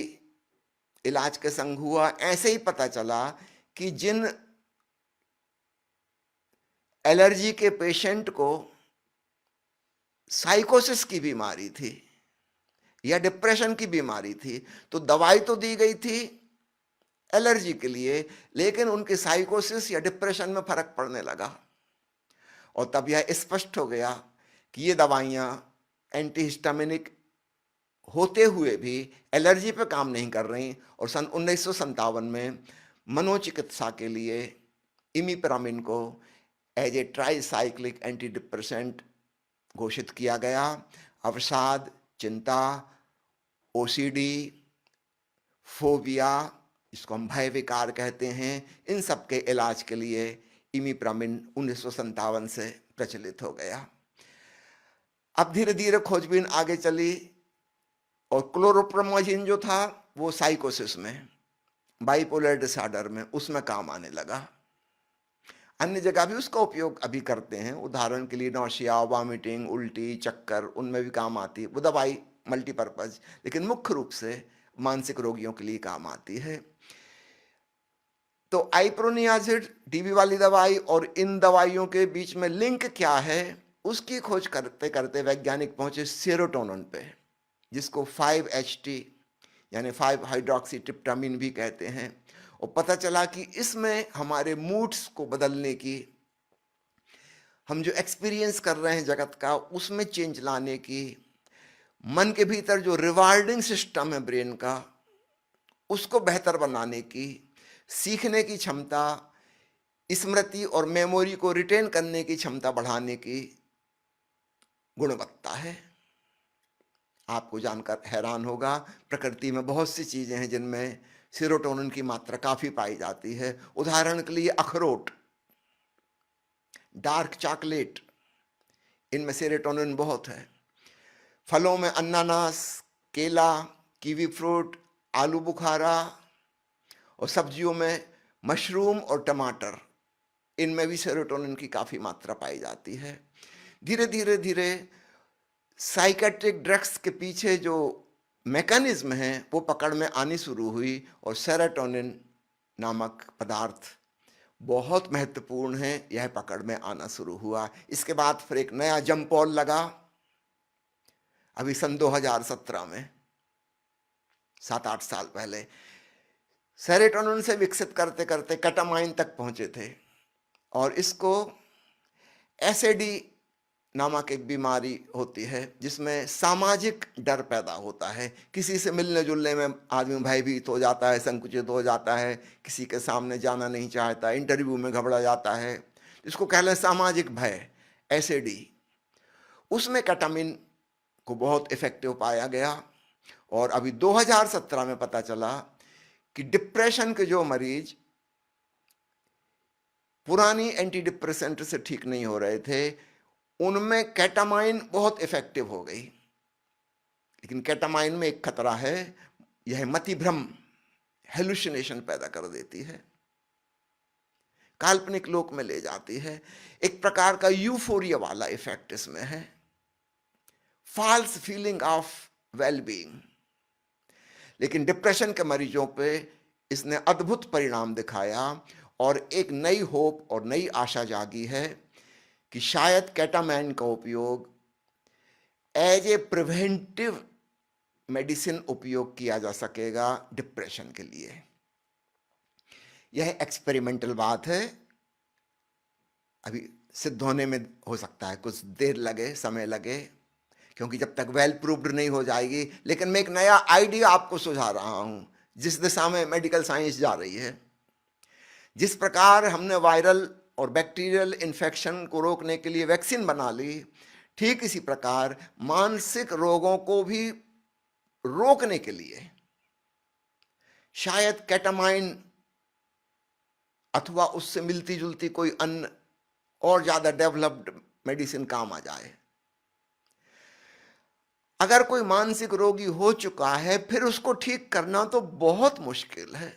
इलाज के संग हुआ, ऐसे ही पता चला कि जिन एलर्जी के पेशेंट को साइकोसिस की बीमारी थी या डिप्रेशन की बीमारी थी, तो दवाई तो दी गई थी एलर्जी के लिए, लेकिन उनके साइकोसिस या डिप्रेशन में फर्क पड़ने लगा। और तब यह स्पष्ट हो गया कि ये दवाइयाँ एंटीहिस्टामिनिक होते हुए भी एलर्जी पे काम नहीं कर रही। और सन 1957 में मनोचिकित्सा के लिए इमिप्रामिन को as a tricyclic antidepressant घोषित किया गया। अवसाद, चिंता, ओसीडी, फोबिया, जिसको हम भय विकार कहते हैं, इन सब के इलाज के लिए इमिप्रामिन 1957 से प्रचलित हो गया। अब धीरे धीरे खोजबीन आगे चली और क्लोरोप्रोमाजीन जो था वो साइकोसिस में, बाइपोलर डिसऑर्डर में, उसमें काम आने लगा। अन्य जगह भी उसका उपयोग अभी करते हैं, उदाहरण के लिए नौशिया, वॉमिटिंग, उल्टी, चक्कर, उनमें भी काम आती है वो दवाई, मल्टीपर्पज, लेकिन मुख्य रूप से मानसिक रोगियों के लिए काम आती है। तो आइप्रोनियाजिड, टीबी वाली दवाई, और इन दवाइयों के बीच में लिंक क्या है, उसकी खोज करते करते वैज्ञानिक पहुंचे सेरोटोनिन पे, जिसको 5-HT यानी 5-हाइड्रोक्सीट्रिप्टामिन भी कहते हैं। और पता चला कि इसमें हमारे मूड्स को बदलने की, हम जो एक्सपीरियंस कर रहे हैं जगत का, उसमें चेंज लाने की, मन के भीतर जो रिवार्डिंग सिस्टम है ब्रेन का, उसको बेहतर बनाने की, सीखने की क्षमता, स्मृति और मेमोरी को रिटेन करने की क्षमता बढ़ाने की गुणवत्ता है। आपको जानकर हैरान होगा, प्रकृति में बहुत सी चीजें हैं जिनमें सेरोटोनिन की मात्रा काफी पाई जाती है। उदाहरण के लिए अखरोट, डार्क चॉकलेट, इनमें सेरोटोनिन बहुत है। फलों में अनानास, केला, कीवी फ्रूट, आलू बुखारा, और सब्जियों में मशरूम और टमाटर, इनमें भी सेरोटोनिन की काफी मात्रा पाई जाती है। धीरे धीरे धीरे साइकेट्रिक ड्रग्स के पीछे जो मैकेनिज्म है वो पकड़ में आनी शुरू हुई, और सेरोटोनिन नामक पदार्थ बहुत महत्वपूर्ण है, यह पकड़ में आना शुरू हुआ। इसके बाद फिर एक नया जंपॉल लगा अभी सन 2017 में, 7-8 साल पहले। सेरोटोनिन से विकसित करते करते केटामाइन तक पहुंचे थे, और इसको एसएडी नामक एक बीमारी होती है जिसमें सामाजिक डर पैदा होता है। किसी से मिलने जुलने में आदमी भयभीत हो जाता है, संकुचित हो जाता है, किसी के सामने जाना नहीं चाहता, इंटरव्यू में घबरा जाता है, इसको कह लें सामाजिक भय, एसएडी। उसमें केटामिन को बहुत इफेक्टिव पाया गया। और अभी 2017 में पता चला कि डिप्रेशन के जो मरीज पुरानी एंटी डिप्रेसेंट से ठीक नहीं हो रहे थे, उनमें केटामाइन बहुत इफेक्टिव हो गई। लेकिन केटामाइन में एक खतरा है, यह मतिभ्रम, हेलुसिनेशन पैदा कर देती है, काल्पनिक लोक में ले जाती है। एक प्रकार का यूफोरिया वाला इफेक्ट इसमें है, फॉल्स फीलिंग ऑफ वेलबीइंग। लेकिन डिप्रेशन के मरीजों पे इसने अद्भुत परिणाम दिखाया, और एक नई होप और नई आशा जागी है कि शायद केटामाइन का उपयोग एज ए प्रिवेंटिव मेडिसिन उपयोग किया जा सकेगा डिप्रेशन के लिए। यह एक्सपेरिमेंटल बात है, अभी सिद्ध होने में हो सकता है कुछ देर लगे, समय लगे, क्योंकि जब तक वेल प्रूव्ड नहीं हो जाएगी। लेकिन मैं एक नया आइडिया आपको सुझा रहा हूं जिस दिशा में मेडिकल साइंस जा रही है। जिस प्रकार हमने वायरल और बैक्टीरियल इन्फेक्शन को रोकने के लिए वैक्सीन बना ली, ठीक इसी प्रकार मानसिक रोगों को भी रोकने के लिए शायद केटामाइन अथवा उससे मिलती जुलती कोई अन्य और ज्यादा डेवलप्ड मेडिसिन काम आ जाए। अगर कोई मानसिक रोगी हो चुका है फिर उसको ठीक करना तो बहुत मुश्किल है,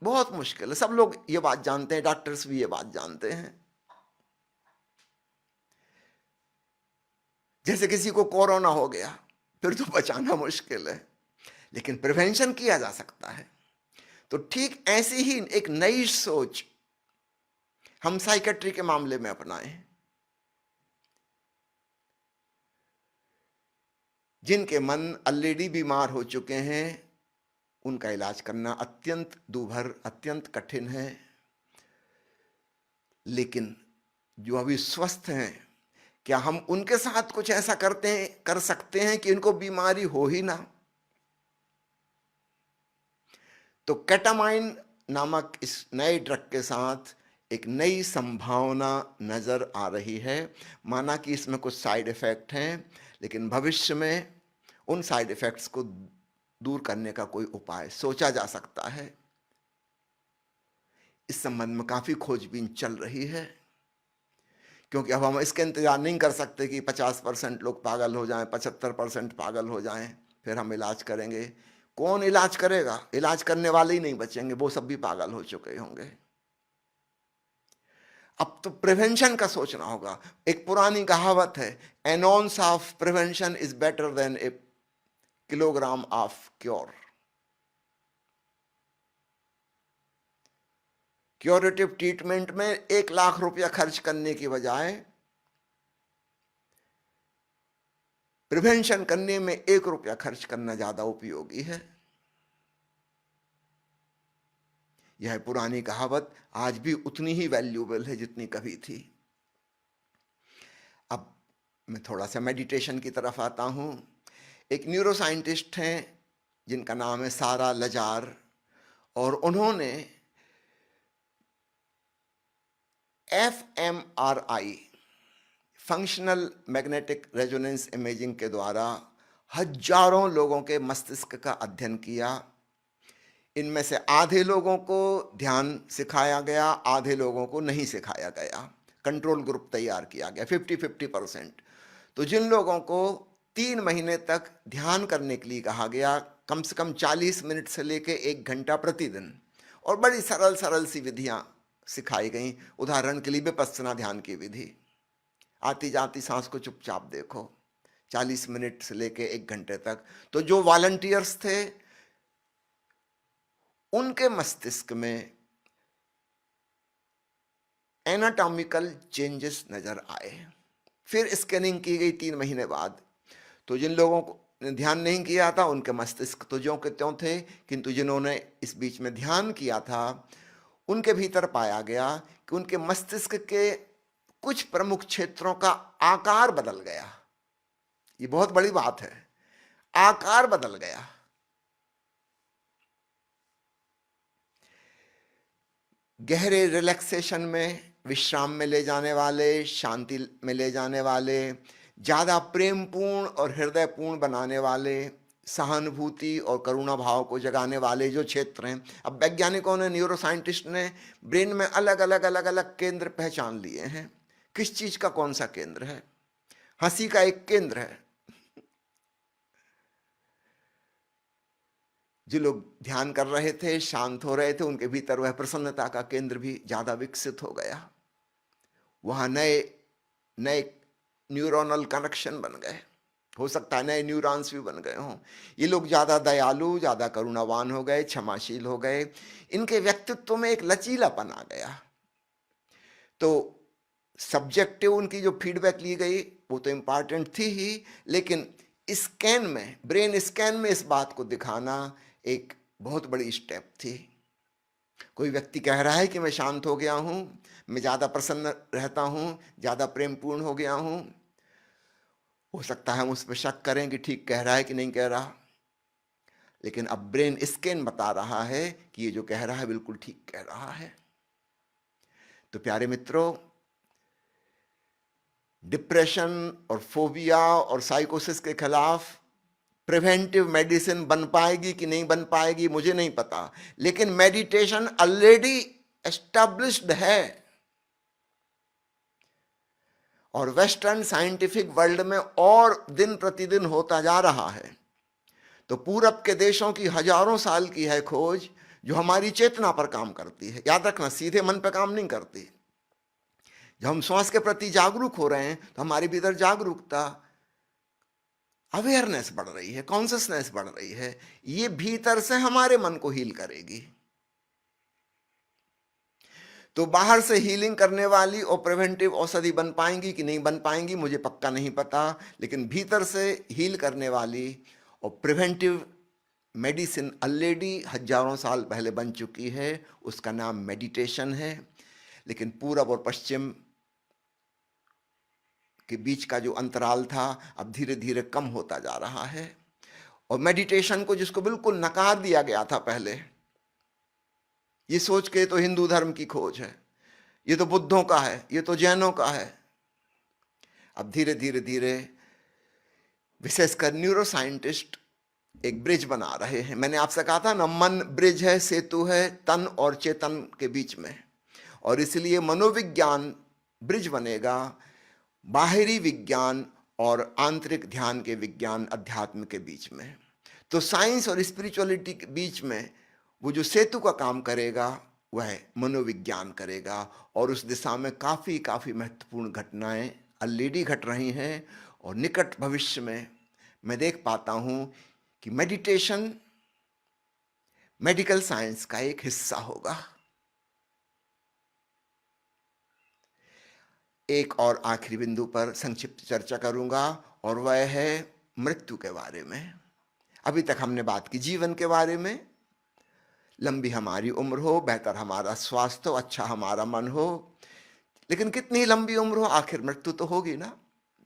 बहुत मुश्किल है। सब लोग ये बात जानते हैं, डॉक्टर्स भी ये बात जानते हैं। जैसे किसी को कोरोना हो गया फिर तो बचाना मुश्किल है, लेकिन प्रिवेंशन किया जा सकता है। तो ठीक ऐसी ही एक नई सोच हम साइकेट्री के मामले में अपनाएं। जिनके मन ऑलरेडी बीमार हो चुके हैं उनका इलाज करना अत्यंत दूभर, अत्यंत कठिन है। लेकिन जो अभी स्वस्थ हैं, क्या हम उनके साथ कुछ ऐसा कर सकते हैं कि इनको बीमारी हो ही ना? तो केटामाइन नामक इस नए ड्रग के साथ एक नई संभावना नजर आ रही है। माना कि इसमें कुछ साइड इफेक्ट हैं, लेकिन भविष्य में उन साइड इफेक्ट्स को दूर करने का कोई उपाय सोचा जा सकता है। इस संबंध में काफी खोजबीन चल रही है, क्योंकि अब हम इसके इंतजार नहीं कर सकते कि 50% लोग पागल हो जाएं, 75% पागल हो जाएं, फिर हम इलाज करेंगे। कौन इलाज करेगा? इलाज करने वाले ही नहीं बचेंगे, वो सब भी पागल हो चुके होंगे। अब तो प्रिवेंशन का सोचना होगा। एक पुरानी कहावत है, an ounce of prevention is better than a kilogram of cure. Curative treatment में 1 लाख रुपया खर्च करने की बजाय प्रिवेंशन करने में 1 रुपया खर्च करना ज्यादा उपयोगी है। यह पुरानी कहावत आज भी उतनी ही वैल्यूएबल है जितनी कभी थी। अब मैं थोड़ा सा मेडिटेशन की तरफ आता हूं। एक न्यूरो साइंटिस्ट हैं जिनका नाम है सारा लजार, और उन्होंने fMRI functional magnetic resonance imaging के द्वारा हजारों लोगों के मस्तिष्क का अध्ययन किया। इनमें से आधे लोगों को ध्यान सिखाया गया, आधे लोगों को नहीं सिखाया गया। कंट्रोल ग्रुप तैयार किया गया 50-50%। तो जिन लोगों को 3 महीने तक ध्यान करने के लिए कहा गया, कम से कम 40 मिनट से लेकर 1 घंटा प्रतिदिन, और बड़ी सरल सरल सी विधियां सिखाई गई। उदाहरण के लिए विपस्सना ध्यान की विधि, आती जाती सांस को चुपचाप देखो 40 मिनट से लेकर 1 घंटे तक। तो जो वॉलंटियर्स थे उनके मस्तिष्क में एनाटॉमिकल चेंजेस नजर आए। फिर स्कैनिंग की गई 3 महीने बाद। तो जिन लोगों को ध्यान नहीं किया था उनके मस्तिष्क तो ज्यों के त्यों थे, किंतु जिन्होंने इस बीच में ध्यान किया था उनके भीतर पाया गया कि उनके मस्तिष्क के कुछ प्रमुख क्षेत्रों का आकार बदल गया। ये बहुत बड़ी बात है, आकार बदल गया। गहरे रिलैक्सेशन में, विश्राम में ले जाने वाले, शांति में ले जाने वाले, ज्यादा प्रेमपूर्ण और हृदयपूर्ण बनाने वाले, सहानुभूति और करुणा भाव को जगाने वाले जो क्षेत्र हैं। अब वैज्ञानिकों ने, न्यूरो साइंटिस्ट ने ब्रेन में अलग अलग केंद्र पहचान लिए हैं। किस चीज का कौन सा केंद्र है? हंसी का एक केंद्र है। जो लोग ध्यान कर रहे थे, शांत हो रहे थे, उनके भीतर वह प्रसन्नता का केंद्र भी ज्यादा विकसित हो गया। वहां नए नए न्यूरोनल कनेक्शन बन गए, हो सकता है नए न्यूरॉन्स भी बन गए हों। ये लोग ज्यादा दयालु, ज्यादा करुणावान हो गए, क्षमाशील हो गए। इनके व्यक्तित्व में एक लचीलापन आ गया। तो सब्जेक्टिव उनकी जो फीडबैक ली गई वो तो इंपॉर्टेंट थी ही, लेकिन स्कैन में, ब्रेन स्कैन में इस बात को दिखाना एक बहुत बड़ी स्टेप थी। कोई व्यक्ति कह रहा है कि मैं शांत हो गया हूं, मैं ज्यादा प्रसन्न रहता हूं, ज्यादा प्रेमपूर्ण हो गया हूं। हो सकता है हम उस पर शक करें कि ठीक कह रहा है कि नहीं कह रहा, लेकिन अब ब्रेन स्कैन बता रहा है कि ये जो कह रहा है बिल्कुल ठीक कह रहा है। तो प्यारे मित्रों, डिप्रेशन और फोबिया और साइकोसिस के खिलाफ प्रिवेंटिव मेडिसिन बन पाएगी कि नहीं बन पाएगी मुझे नहीं पता, लेकिन मेडिटेशन ऑलरेडी एस्टैब्लिश्ड है और वेस्टर्न साइंटिफिक वर्ल्ड में और दिन प्रतिदिन होता जा रहा है। तो पूरब के देशों की हजारों साल की है खोज जो हमारी चेतना पर काम करती है। याद रखना, सीधे मन पर काम नहीं करती। जब हम श्वास के प्रति जागरूक हो रहे हैं तो हमारे भीतर जागरूकता, अवेयरनेस बढ़ रही है, कॉन्शियसनेस बढ़ रही है। ये भीतर से हमारे मन को हील करेगी। तो बाहर से हीलिंग करने वाली और प्रिवेंटिव औषधि बन पाएंगी कि नहीं बन पाएंगी मुझे पक्का नहीं पता, लेकिन भीतर से हील करने वाली और प्रिवेंटिव मेडिसिन ऑलरेडी हजारों साल पहले बन चुकी है। उसका नाम मेडिटेशन है। लेकिन पूरब और पश्चिम के बीच का जो अंतराल था अब धीरे धीरे कम होता जा रहा है। और मेडिटेशन को जिसको बिल्कुल नकार दिया गया था पहले, ये सोच के तो हिंदू धर्म की खोज है, ये तो बुद्धों का है, ये तो जैनों का है, अब धीरे धीरे धीरे विशेषकर न्यूरो साइंटिस्ट एक ब्रिज बना रहे हैं। मैंने आपसे कहा था ना, मन ब्रिज है, सेतु है तन और चेतन के बीच में, और इसलिए मनोविज्ञान ब्रिज बनेगा बाहरी विज्ञान और आंतरिक ध्यान के विज्ञान अध्यात्म के बीच में। तो साइंस और स्पिरिचुअलिटी के बीच में वो जो सेतु का काम करेगा वह मनोविज्ञान करेगा, और उस दिशा में काफ़ी काफ़ी महत्वपूर्ण घटनाएं ऑलरेडी घट रही हैं। और निकट भविष्य में मैं देख पाता हूं कि मेडिटेशन मेडिकल साइंस का एक हिस्सा होगा। एक और आखिरी बिंदु पर संक्षिप्त चर्चा करूंगा, और वह है मृत्यु के बारे में। अभी तक हमने बात की जीवन के बारे में, लंबी हमारी उम्र हो, बेहतर हमारा स्वास्थ्य हो, अच्छा हमारा मन हो, लेकिन कितनी लंबी उम्र हो, आखिर मृत्यु तो होगी ना।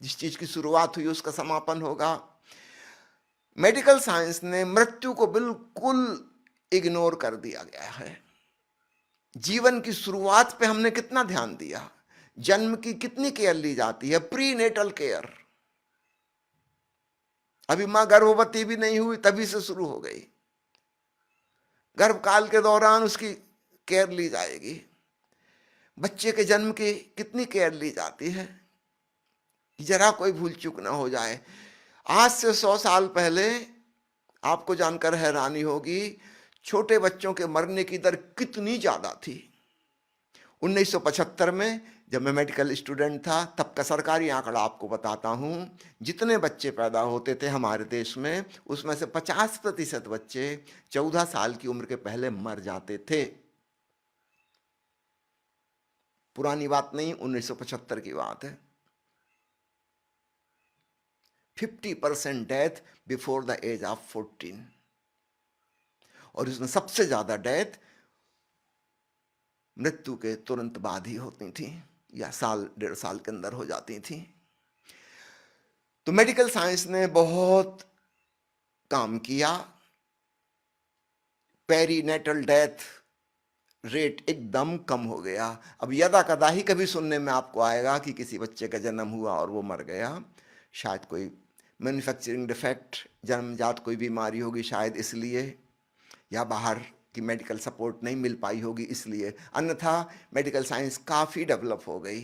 जिस चीज की शुरुआत हुई उसका समापन होगा। मेडिकल साइंस ने मृत्यु को बिल्कुल इग्नोर कर दिया गया है। जीवन की शुरुआत पे हमने कितना ध्यान दिया, जन्म की कितनी केयर ली जाती है, प्री नेटल केयर। अभी मां गर्भवती भी नहीं हुई तभी से शुरू हो गई, गर्भकाल के दौरान उसकी केयर ली जाएगी। बच्चे के जन्म की कितनी केयर ली जाती है, जरा कोई भूल चूक ना हो जाए। आज से 100 साल पहले आपको जानकर हैरानी होगी, छोटे बच्चों के मरने की दर कितनी ज्यादा थी। 1975 में जब मैं मेडिकल स्टूडेंट था तब का सरकारी आंकड़ा आपको बताता हूं, जितने बच्चे पैदा होते थे हमारे देश में, उसमें से 50% बच्चे 14 साल की उम्र के पहले मर जाते थे। पुरानी बात नहीं, 1975 की बात है। 50% death before the age of 14, और इसमें सबसे ज्यादा डेथ मृत्यु के तुरंत बाद ही होती थी या साल 1.5 साल के अंदर हो जाती थी। तो मेडिकल साइंस ने बहुत काम किया। पेरीनेटल डेथ रेट एकदम कम हो गया। अब यदा कदा ही कभी सुनने में आपको आएगा कि किसी बच्चे का जन्म हुआ और वो मर गया, शायद कोई मैन्युफैक्चरिंग डिफेक्ट, जन्मजात कोई बीमारी होगी शायद इसलिए, या बाहर की मेडिकल सपोर्ट नहीं मिल पाई होगी इसलिए, अन्यथा मेडिकल साइंस काफ़ी डेवलप हो गई।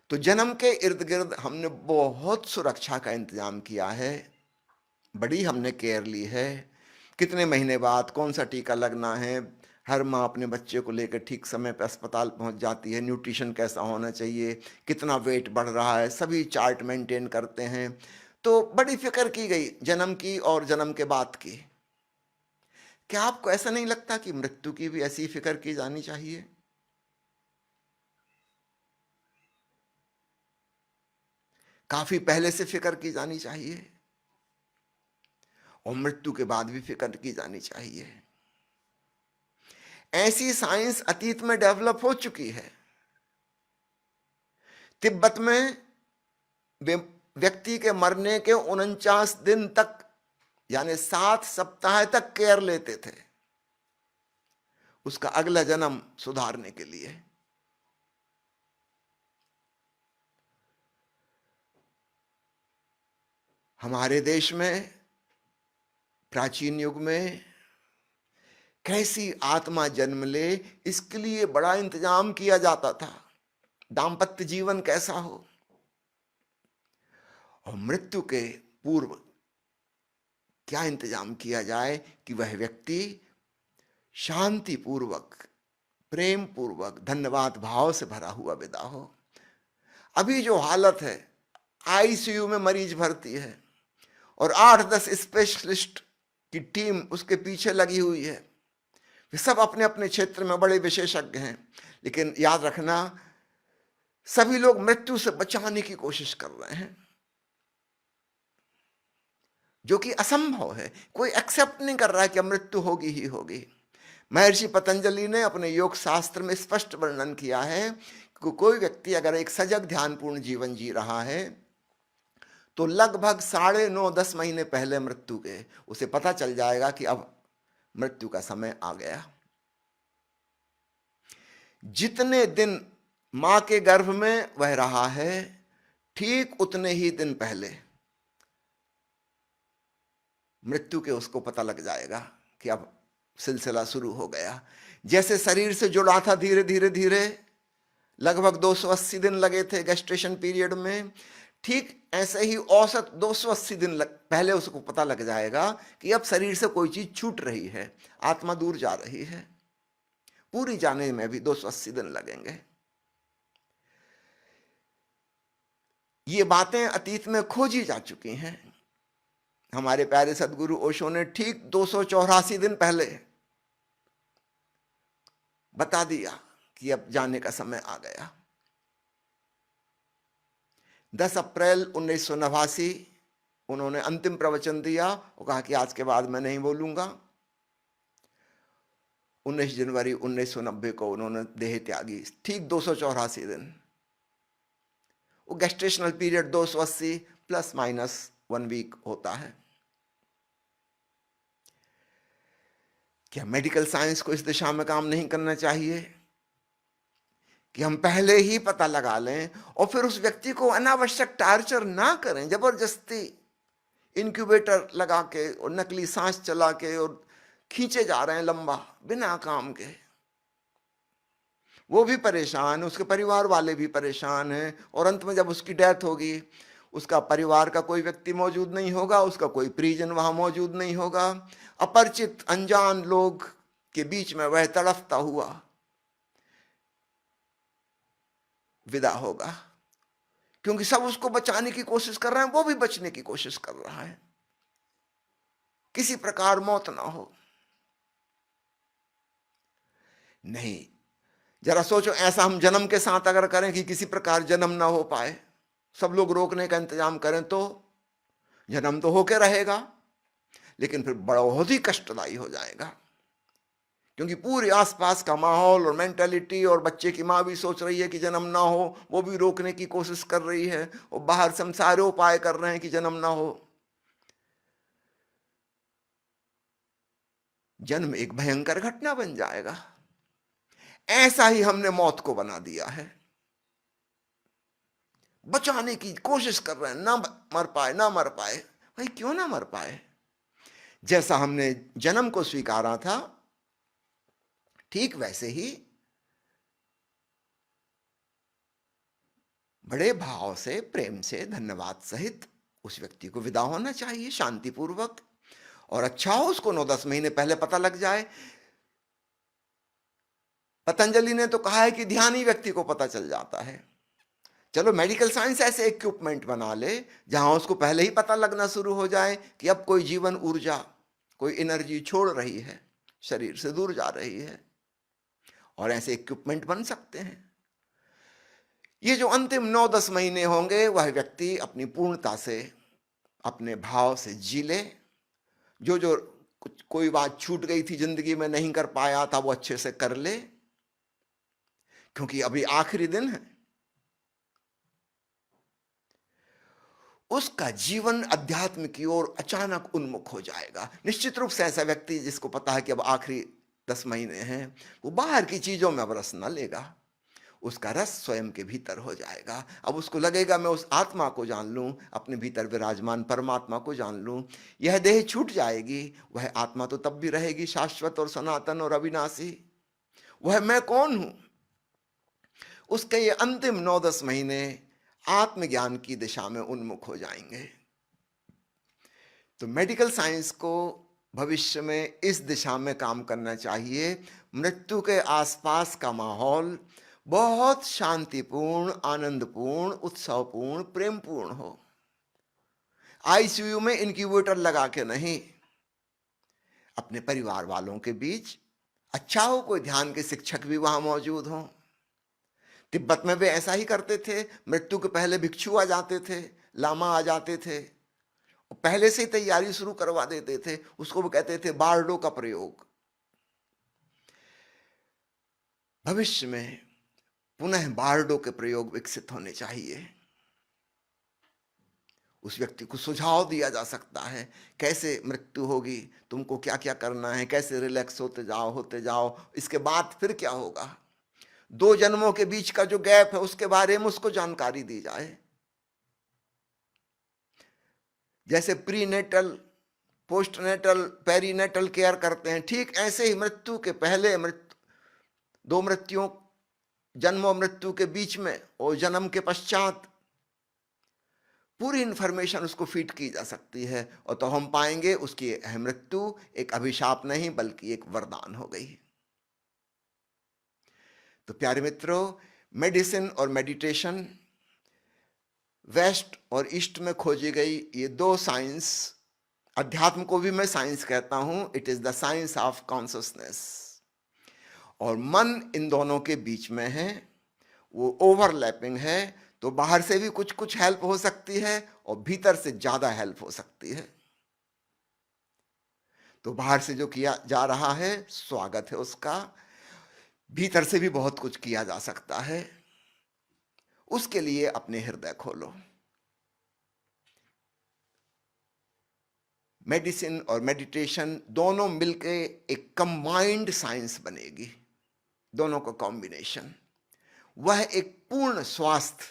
तो जन्म के इर्द गिर्द हमने बहुत सुरक्षा का इंतजाम किया है, बड़ी हमने केयर ली है। कितने महीने बाद कौन सा टीका लगना है, हर माँ अपने बच्चे को लेकर ठीक समय पर अस्पताल पहुंच जाती है। न्यूट्रिशन कैसा होना चाहिए, कितना वेट बढ़ रहा है, सभी चार्ट मेंटेन करते हैं। तो बड़ी फिक्र की गई जन्म की और जन्म के बाद की। क्या आपको ऐसा नहीं लगता कि मृत्यु की भी ऐसी फिक्र की जानी चाहिए? काफी पहले से फिक्र की जानी चाहिए, और मृत्यु के बाद भी फिक्र की जानी चाहिए। ऐसी साइंस अतीत में डेवलप हो चुकी है। तिब्बत में वे व्यक्ति के मरने के 49 दिन तक यानी 7 सप्ताह तक केयर लेते थे उसका अगला जन्म सुधारने के लिए। हमारे देश में प्राचीन युग में कैसी आत्मा जन्म ले इसके लिए बड़ा इंतजाम किया जाता था, दाम्पत्य जीवन कैसा हो, और मृत्यु के पूर्व क्या इंतजाम किया जाए कि वह व्यक्ति शांति पूर्वक, प्रेम पूर्वक, धन्यवाद भाव से भरा हुआ विदा हो। अभी जो हालत है, आईसीयू में मरीज भर्ती है और 8-10 स्पेशलिस्ट की टीम उसके पीछे लगी हुई है। वे सब अपने अपने क्षेत्र में बड़े विशेषज्ञ हैं, लेकिन याद रखना सभी लोग मृत्यु से बचाने की कोशिश कर रहे हैं, जो कि असंभव है। कोई एक्सेप्ट नहीं कर रहा है कि मृत्यु होगी ही होगी। महर्षि पतंजलि ने अपने योग शास्त्र में स्पष्ट वर्णन किया है कि कोई व्यक्ति अगर एक सजग ध्यानपूर्ण जीवन जी रहा है तो लगभग 9.5-10 महीने पहले मृत्यु के उसे पता चल जाएगा कि अब मृत्यु का समय आ गया। जितने दिन मां के गर्भ में वह रहा है ठीक उतने ही दिन पहले मृत्यु के उसको पता लग जाएगा कि अब सिलसिला शुरू हो गया। जैसे शरीर से जुड़ा था धीरे धीरे धीरे, लगभग 280 दिन लगे थे गेस्टेशन पीरियड में, ठीक ऐसे ही औसत 280 दिन पहले उसको पता लग जाएगा कि अब शरीर से कोई चीज छूट रही है, आत्मा दूर जा रही है। पूरी जाने में भी 280 दिन लगेंगे। ये बातें अतीत में खोजी जा चुकी हैं। हमारे प्यारे सदगुरु ओशो ने ठीक 284 दिन पहले बता दिया कि अब जाने का समय आ गया। 10 अप्रैल 1989 उन्होंने अंतिम प्रवचन दिया और कहा कि आज के बाद मैं नहीं बोलूंगा। 19 जनवरी 1990 को उन्होंने देह त्यागी, ठीक 284 दिन। वो gestational period 280 plus minus 1 week होता है। क्या मेडिकल साइंस को इस दिशा में काम नहीं करना चाहिए कि हम पहले ही पता लगा लें और फिर उस व्यक्ति को अनावश्यक टार्चर ना करें, जबरदस्ती इंक्यूबेटर लगा के और नकली सांस चला के और खींचे जा रहे हैं लंबा बिना काम के। वो भी परेशान, उसके परिवार वाले भी परेशान हैं, और अंत में जब उसकी डेथ होगी उसका परिवार का कोई व्यक्ति मौजूद नहीं होगा, उसका कोई परिजन वहां मौजूद नहीं होगा। अपरिचित अनजान लोग के बीच में वह तड़फता हुआ विदा होगा, क्योंकि सब उसको बचाने की कोशिश कर रहे हैं, वो भी बचने की कोशिश कर रहा है, किसी प्रकार मौत ना हो। नहीं, जरा सोचो ऐसा हम जन्म के साथ अगर करें कि किसी प्रकार जन्म ना हो पाए, सब लोग रोकने का इंतजाम करें, तो जन्म तो होके रहेगा लेकिन फिर बड़ा बहुत ही कष्टदायी हो जाएगा, क्योंकि पूरे आसपास का माहौल और मेंटालिटी, और बच्चे की मां भी सोच रही है कि जन्म ना हो, वो भी रोकने की कोशिश कर रही है, और बाहर से हम सारे उपाय कर रहे हैं कि जन्म ना हो। जन्म एक भयंकर घटना बन जाएगा। ऐसा ही हमने मौत को बना दिया है, बचाने की कोशिश कर रहे हैं, ना मर पाए ना मर पाए। भाई क्यों ना मर पाए? जैसा हमने जन्म को स्वीकारा था ठीक वैसे ही बड़े भाव से, प्रेम से, धन्यवाद सहित उस व्यक्ति को विदा होना चाहिए शांतिपूर्वक। और अच्छा हो उसको 9-10 महीने पहले पता लग जाए। पतंजलि ने तो कहा है कि ध्यानी व्यक्ति को पता चल जाता है। चलो मेडिकल साइंस ऐसे इक्विपमेंट बना ले जहां उसको पहले ही पता लगना शुरू हो जाए कि अब कोई जीवन ऊर्जा, कोई एनर्जी छोड़ रही है, शरीर से दूर जा रही है, और ऐसे इक्विपमेंट बन सकते हैं। ये जो अंतिम 9-10 महीने होंगे वह व्यक्ति अपनी पूर्णता से, अपने भाव से जी ले। जो जो कोई बात छूट गई थी जिंदगी में, नहीं कर पाया था, वो अच्छे से कर ले, क्योंकि अभी आखिरी दिन है। उसका जीवन अध्यात्म की ओर अचानक उन्मुख हो जाएगा। निश्चित रूप से ऐसा व्यक्ति जिसको पता है कि अब आखिरी 10 महीने हैं, वो बाहर की चीजों में अब रस न लेगा, उसका रस स्वयं के भीतर हो जाएगा। अब उसको लगेगा मैं उस आत्मा को जान लूं, अपने भीतर विराजमान परमात्मा को जान लूं। यह देह छूट जाएगी, वह आत्मा तो तब भी रहेगी, शाश्वत और सनातन और अविनाशी। वह मैं कौन हूं? उसके ये अंतिम 9-10 महीने आत्मज्ञान की दिशा में उन्मुख हो जाएंगे। तो मेडिकल साइंस को भविष्य में इस दिशा में काम करना चाहिए। मृत्यु के आसपास का माहौल बहुत शांतिपूर्ण, आनंदपूर्ण, उत्सवपूर्ण, प्रेमपूर्ण हो। आईसीयू में इंक्यूबेटर लगा के नहीं, अपने परिवार वालों के बीच अच्छा हो, कोई ध्यान के शिक्षक भी वहां मौजूद हों। तिब्बत में वे ऐसा ही करते थे। मृत्यु के पहले भिक्षु आ जाते थे, लामा आ जाते थे, पहले से ही तैयारी शुरू करवा देते थे। उसको वो कहते थे बार्डो का प्रयोग। भविष्य में पुनः बार्डो के प्रयोग विकसित होने चाहिए। उस व्यक्ति को सुझाव दिया जा सकता है कैसे मृत्यु होगी, तुमको क्या क्या करना है, कैसे रिलैक्स होते जाओ, इसके बाद फिर क्या होगा। 2 जन्मों के बीच का जो गैप है उसके बारे में उसको जानकारी दी जाए। जैसे प्रीनेटल, पोस्टनेटल, पेरीनेटल केयर करते हैं, ठीक ऐसे ही मृत्यु के पहले, 2 मृत्युओं, जन्म और मृत्यु के बीच में और जन्म के पश्चात पूरी इंफॉर्मेशन उसको फीड की जा सकती है। और तो हम पाएंगे उसकी मृत्यु एक अभिशाप नहीं बल्कि एक वरदान हो गई। तो प्यारे मित्रों, मेडिसिन और मेडिटेशन वेस्ट और ईस्ट में खोजी गई ये 2 साइंस, अध्यात्म को भी मैं साइंस कहता हूं, it is the science of consciousness. और मन इन दोनों के बीच में है, वो ओवरलैपिंग है। तो बाहर से भी कुछ कुछ हेल्प हो सकती है और भीतर से ज्यादा हेल्प हो सकती है। तो बाहर से जो किया जा रहा है स्वागत है उसका, भीतर से भी बहुत कुछ किया जा सकता है। उसके लिए अपने हृदय खोलो। मेडिसिन और मेडिटेशन दोनों मिलके एक कंबाइंड साइंस बनेगी, दोनों का कॉम्बिनेशन। वह एक पूर्ण स्वास्थ्य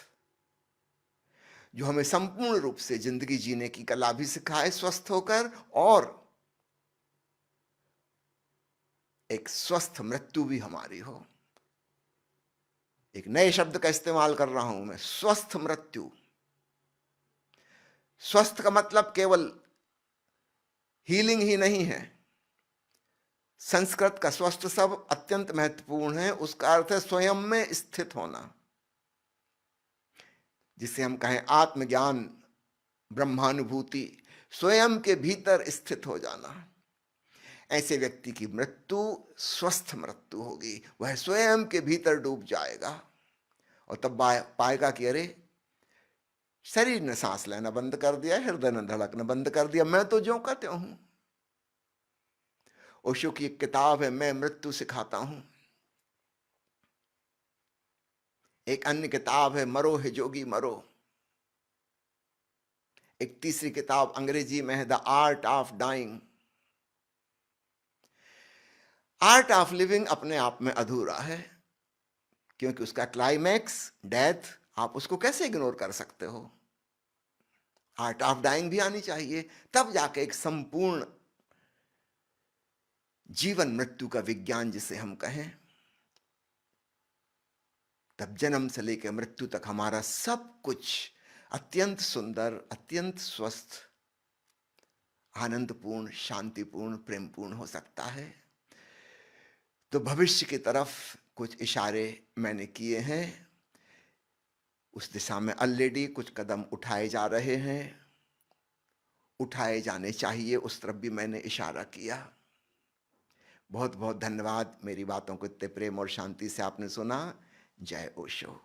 जो हमें संपूर्ण रूप से जिंदगी जीने की कला भी सिखाए स्वस्थ होकर, और एक स्वस्थ मृत्यु भी हमारी हो। एक नए शब्द का इस्तेमाल कर रहा हूं मैं, स्वस्थ मृत्यु। स्वस्थ का मतलब केवल हीलिंग ही नहीं है। संस्कृत का स्वस्थ शब्द अत्यंत महत्वपूर्ण है। उसका अर्थ है स्वयं में स्थित होना, जिसे हम कहें आत्मज्ञान, ब्रह्मानुभूति, स्वयं के भीतर स्थित हो जाना। ऐसे व्यक्ति की मृत्यु स्वस्थ मृत्यु होगी। वह स्वयं के भीतर डूब जाएगा और तब पाएगा कि अरे, शरीर ने सांस लेना बंद कर दिया, हृदय ने धड़कना बंद कर दिया, मैं तो ज्यों का त्यों हूं। ओशो की एक किताब है, मैं मृत्यु सिखाता हूं। एक अन्य किताब है, मरो है जोगी मरो। एक तीसरी किताब अंग्रेजी में है, the art of dying. Art of living अपने आप में अधूरा है, क्योंकि उसका क्लाइमैक्स डेथ, आप उसको कैसे इग्नोर कर सकते हो। आर्ट ऑफ डाइंग भी आनी चाहिए, तब जाके एक संपूर्ण जीवन मृत्यु का विज्ञान जिसे हम कहें, तब जन्म से लेकर मृत्यु तक हमारा सब कुछ अत्यंत सुंदर, अत्यंत स्वस्थ, आनंदपूर्ण, शांतिपूर्ण, प्रेमपूर्ण हो सकता है। तो भविष्य की तरफ कुछ इशारे मैंने किए हैं, उस दिशा में ऑलरेडी कुछ कदम उठाए जा रहे हैं, उठाए जाने चाहिए, उस तरफ भी मैंने इशारा किया। बहुत बहुत धन्यवाद, मेरी बातों को इतने प्रेम और शांति से आपने सुना। जय ओशो।